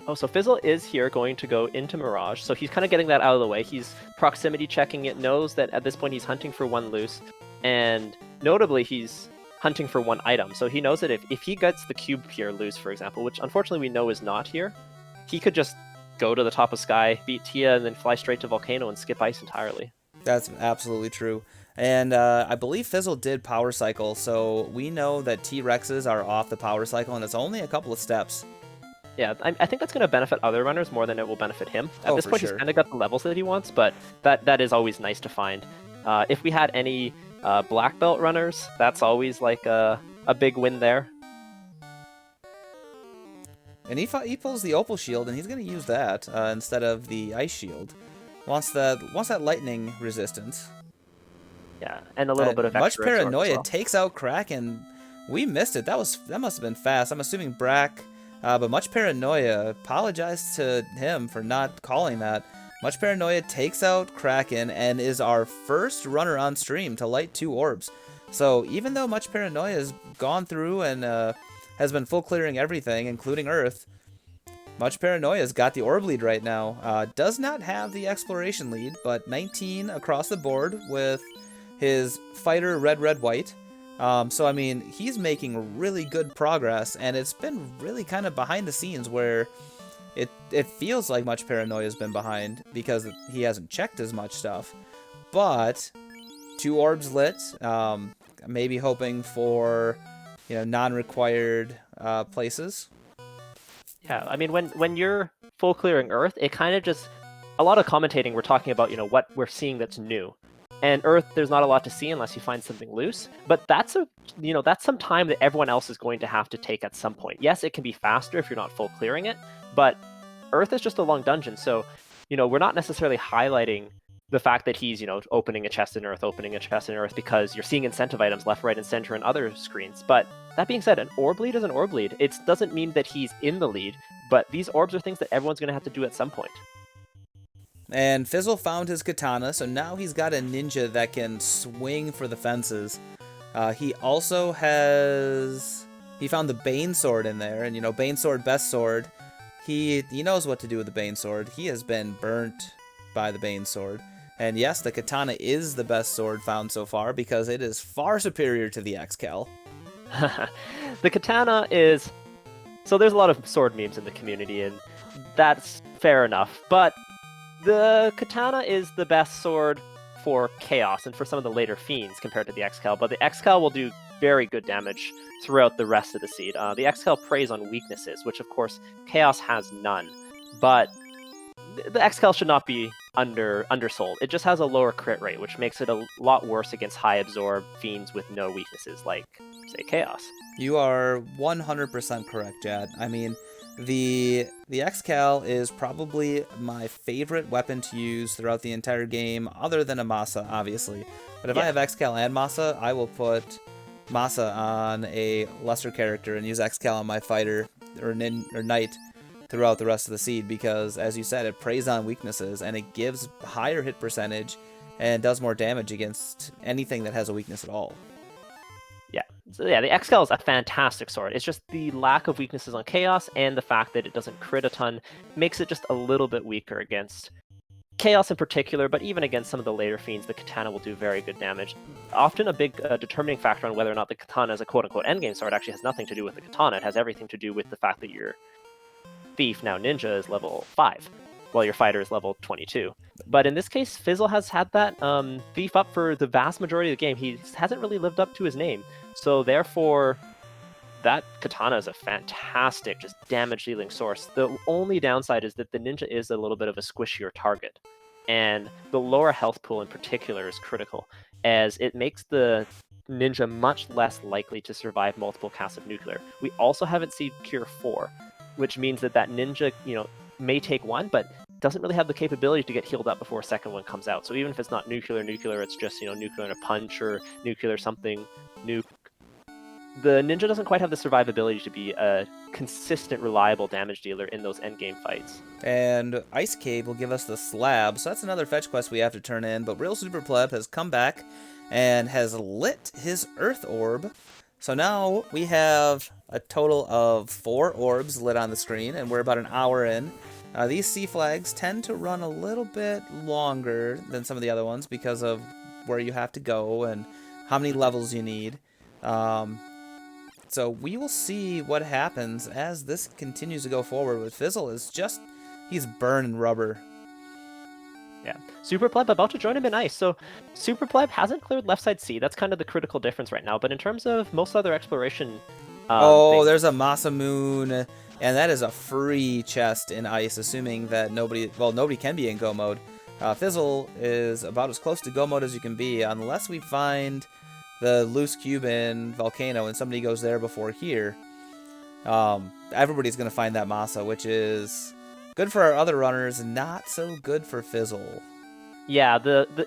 Oh, so Fizzle is here going to go into Mirage, so he's kind of getting that out of the way. He's proximity checking it, knows that at this point he's hunting for one loose, and notably he's hunting for one item. So he knows that if he gets the cube here loose, for example, which unfortunately we know is not here, he could just go to the top of Sky, beat Tia, and then fly straight to Volcano and skip Ice entirely. That's absolutely true. And I believe Fizzle did Power Cycle, so we know that T-Rexes are off the Power Cycle, and it's only a couple of steps. Yeah, I think that's going to benefit other runners more than it will benefit him. At this point, sure. he's kind of got the levels that he wants, but that is always nice to find. If we had any black belt runners, that's always like a big win there. And he pulls the Opal Shield, and he's going to use that instead of the Ice Shield. Wants that lightning resistance. Yeah, and a little bit of Much extra absorb as Paranoia well. takes out Kraken. We missed it. That must have been fast. I'm assuming Brack, but Much Paranoia, apologize to him for not calling that. Much Paranoia takes out Kraken and is our first runner on stream to light 2 orbs. So even though Much Paranoia has gone through and has been full clearing everything, including Earth, Much Paranoia's got the orb lead right now. Does not have the exploration lead, but 19 across the board with his fighter red, red, white. So I mean, he's making really good progress, and it's been really kind of behind the scenes where it feels like Much Paranoia's been behind because he hasn't checked as much stuff. But 2 orbs lit, maybe hoping for non-required places. Yeah, I mean, when you're full clearing Earth, it kind of just... A lot of commentating, we're talking about, what we're seeing that's new. And Earth, there's not a lot to see unless you find something loose. But that's that's some time that everyone else is going to have to take at some point. Yes, it can be faster if you're not full clearing it, but Earth is just a long dungeon. So, we're not necessarily highlighting the fact that he's, opening a chest in Earth, because you're seeing incentive items left, right, and center in other screens. But that being said, an orb lead is an orb lead. It doesn't mean that he's in the lead, but these orbs are things that everyone's going to have to do at some point. And Fizzle found his katana, so now he's got a ninja that can swing for the fences. He also he found the Bane Sword in there, and Bane Sword, best sword. He knows what to do with the Bane Sword. He has been burnt by the Bane Sword. And yes, the katana is the best sword found so far because it is far superior to the X-Cal. The katana is... So there's a lot of sword memes in the community, and that's fair enough. But the katana is the best sword for Chaos and for some of the later fiends compared to the X-Cal, but the X-Cal will do very good damage throughout the rest of the seed. The X-Cal preys on weaknesses, which of course Chaos has none, but the X-Cal should not be undersold. It just has a lower crit rate, which makes it a lot worse against high absorb fiends with no weaknesses, like, say, Chaos. You are 100% correct, Jad. I mean, the X-Cal is probably my favorite weapon to use throughout the entire game, other than a Masa, obviously. But if I have X-Cal and Masa, I will put Masa on a lesser character and use X-Cal on my fighter or knight throughout the rest of the seed because, as you said, it preys on weaknesses and it gives higher hit percentage and does more damage against anything that has a weakness at all. Yeah. So yeah, the X-Cal is a fantastic sword. It's just the lack of weaknesses on Chaos and the fact that it doesn't crit a ton makes it just a little bit weaker against Chaos in particular, but even against some of the later fiends, the katana will do very good damage. Often a big determining factor on whether or not the katana is a quote-unquote endgame sword actually has nothing to do with the katana. It has everything to do with the fact that your thief, now ninja, is level 5. while your fighter is level 22. But in this case, Fizzle has had that beef up for the vast majority of the game. He hasn't really lived up to his name. So therefore, that katana is a fantastic, just damage-dealing source. The only downside is that the ninja is a little bit of a squishier target. And the lower health pool in particular is critical, as it makes the ninja much less likely to survive multiple casts of nuclear. We also haven't seen Cure 4, which means that ninja, may take one, but doesn't really have the capability to get healed up before a second one comes out. So even if it's not nuclear, it's just, nuclear in a punch or nuclear something, nuke. The ninja doesn't quite have the survivability to be a consistent, reliable damage dealer in those endgame fights. And Ice Cave will give us the slab, so that's another fetch quest we have to turn in, but Real Super Pleb has come back and has lit his Earth Orb. So now we have a total of 4 orbs lit on the screen, and we're about an hour in. These sea flags tend to run a little bit longer than some of the other ones because of where you have to go and how many levels you need. So we will see what happens as this continues to go forward. With Fizzle is just, he's burning rubber. Yeah, Super Pleb about to join him in ice. So Super Pleb hasn't cleared left side C. That's kind of the critical difference right now. But in terms of most other exploration, there's a Masa Moon, and that is a free chest in ice, assuming that nobody can be in go mode. Fizzle is about as close to go mode as you can be, unless we find the loose cube in Volcano and somebody goes there before here. Everybody's going to find that Masa, which is good for our other runners, not so good for Fizzle. Yeah,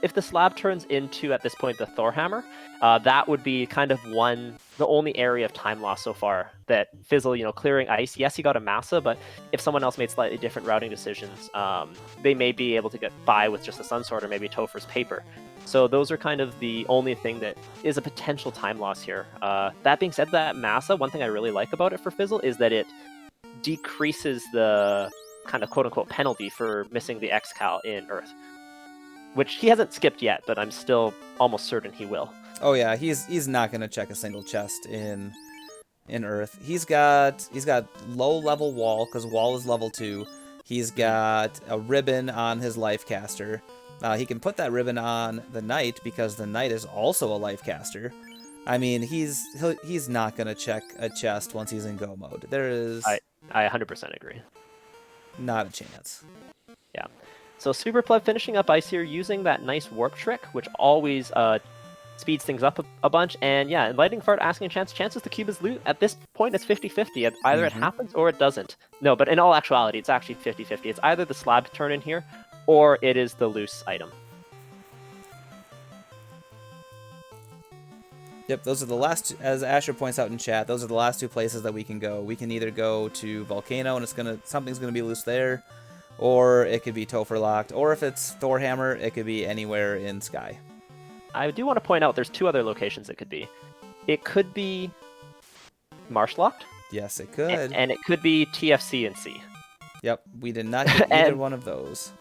if the slab turns into, at this point, the Thor Hammer, that would be kind of the only area of time loss so far that Fizzle, clearing ice. Yes, he got a Masa, but if someone else made slightly different routing decisions, they may be able to get by with just a Sun Sword or maybe Topher's Paper. So those are kind of the only thing that is a potential time loss here. That being said, that Masa, one thing I really like about it for Fizzle is that it decreases the kind of quote-unquote penalty for missing the X-Cal in Earth, which he hasn't skipped yet, but I'm still almost certain he will. Oh yeah, he's not gonna check a single chest in Earth. He's got low level wall because wall is level 2. He's got a ribbon on his life caster. He can put that ribbon on the knight because the knight is also a life caster. I mean, he's not gonna check a chest once he's in go mode. There is. I 100% agree. Not a chance. Yeah. So Super Pleb finishing up ice here using that nice warp trick, which always speeds things up a bunch. And yeah, Lightning Fart asking chances the cube is loot. At this point, it's 50-50. Either it happens or it doesn't. No, but in all actuality, it's actually 50-50. It's either the slab turn in here or it is the loose item. Yep, those are the last, as Asher points out in chat, those are the last 2 places that we can go. We can either go to Volcano and something's gonna be loose there, or it could be Topher locked, or if it's Thor Hammer, it could be anywhere in Sky. I do want to point out there's 2 other locations it could be. It could be Marsh locked. Yes, it could. And it could be TFC and C. Yep, we did not get either one of those.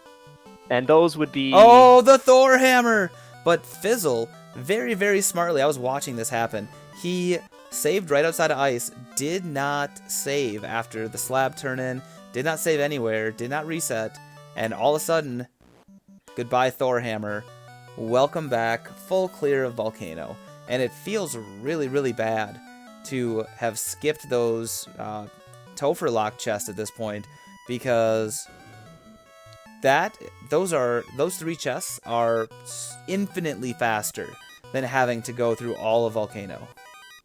And those would be... Oh, the Thor Hammer! But Fizzle, very, very smartly, I was watching this happen. He saved right outside of ice, did not save after the slab turn in, did not save anywhere, did not reset, and all of a sudden, goodbye Thor Hammer. Welcome back, full clear of Volcano. And it feels really, really bad to have skipped those Topher lock chests at this point, because those 3 chests are infinitely faster than having to go through all of Volcano.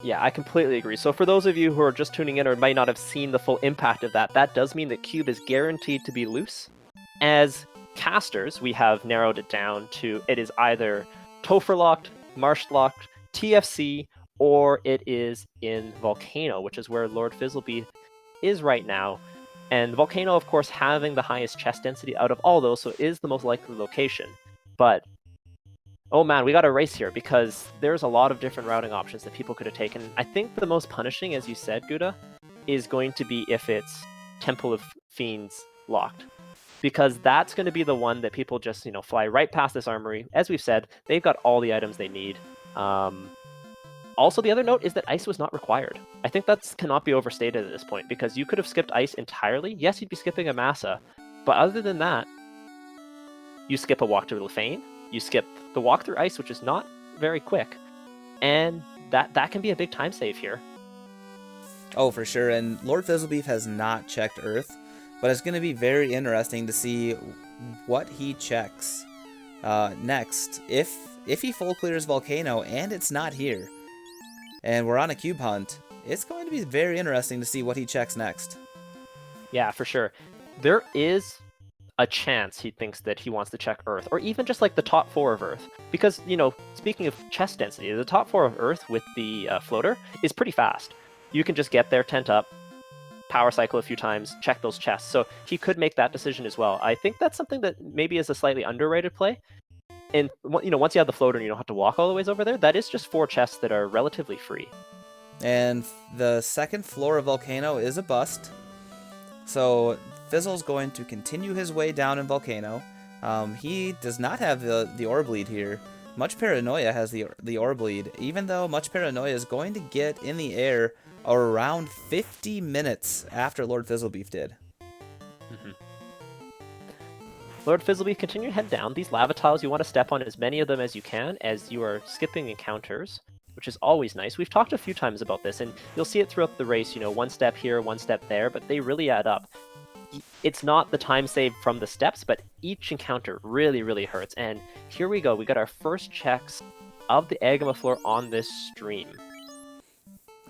Yeah, I completely agree. So for those of you who are just tuning in or might not have seen the full impact of that, that does mean that cube is guaranteed to be loose. As casters, we have narrowed it down to it is either Topher locked, Marsh locked, TFC, or it is in Volcano, which is where Lord Fizzleby is right now. And Volcano, of course, having the highest chest density out of all those, so is the most likely location. But, oh man, we got a race here, because there's a lot of different routing options that people could have taken. I think the most punishing, as you said, Gouda, is going to be if it's Temple of Fiends locked. Because that's going to be the one that people just, fly right past this armory. As we've said, they've got all the items they need. Also, the other note is that ice was not required. I think that cannot be overstated at this point, because you could have skipped ice entirely. Yes, you'd be skipping a Masa, But other than that, you skip a walk through Lefane, you skip the walk through Ice, which is not very quick, and that can be a big time save here. Oh, for sure. And Lord Fizzlebeef has not checked Earth, but it's going to be very interesting to see what he checks next. If he full clears Volcano and it's not here, and we're on a cube hunt, it's going to be very interesting to see what he checks next. Yeah, for sure. There is a chance he thinks that he wants to check Earth, or even just like the top 4 of Earth. Because, you know, speaking of chest density, the top 4 of Earth with the floater is pretty fast. You can just get there, tent up, power cycle a few times, check those chests. So he could make that decision as well. I think that's something that maybe is a slightly underrated play. And, you know, once you have the floater and you don't have to walk all the ways over there, that is just 4 chests that are relatively free. And the second floor of Volcano is a bust. So Fizzle's going to continue his way down in Volcano. He does not have the Orb Lead here. Much Paranoia has the Orb Lead, even though Much Paranoia is going to get in the air around 50 minutes after Lord Fizzlebeef did. Lord Fizzlebeef, continue to head down. These lava tiles, you want to step on as many of them as you can as you are skipping encounters, which is always nice. We've talked a few times about this, and you'll see it throughout the race, you know, one step here, one step there, but they really add up. It's not the time saved from the steps, but each encounter really, really hurts. And here we go. We got our first checks of the Agama floor on this stream.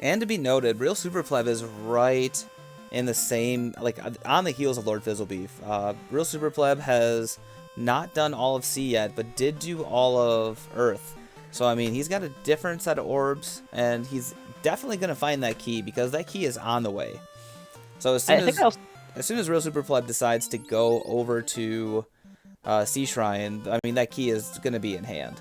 And to be noted, Real Super Pleb is right in the same, like, on the heels of Lord Fizzlebeef. Real Super Pleb has not done all of C yet, but did do all of Earth. So, I mean, he's got a different set of orbs, and he's definitely going to find that key, because that key is on the way. So as soon as Real Super Pleb decides to go over to Sea Shrine, I mean, that key is going to be in hand.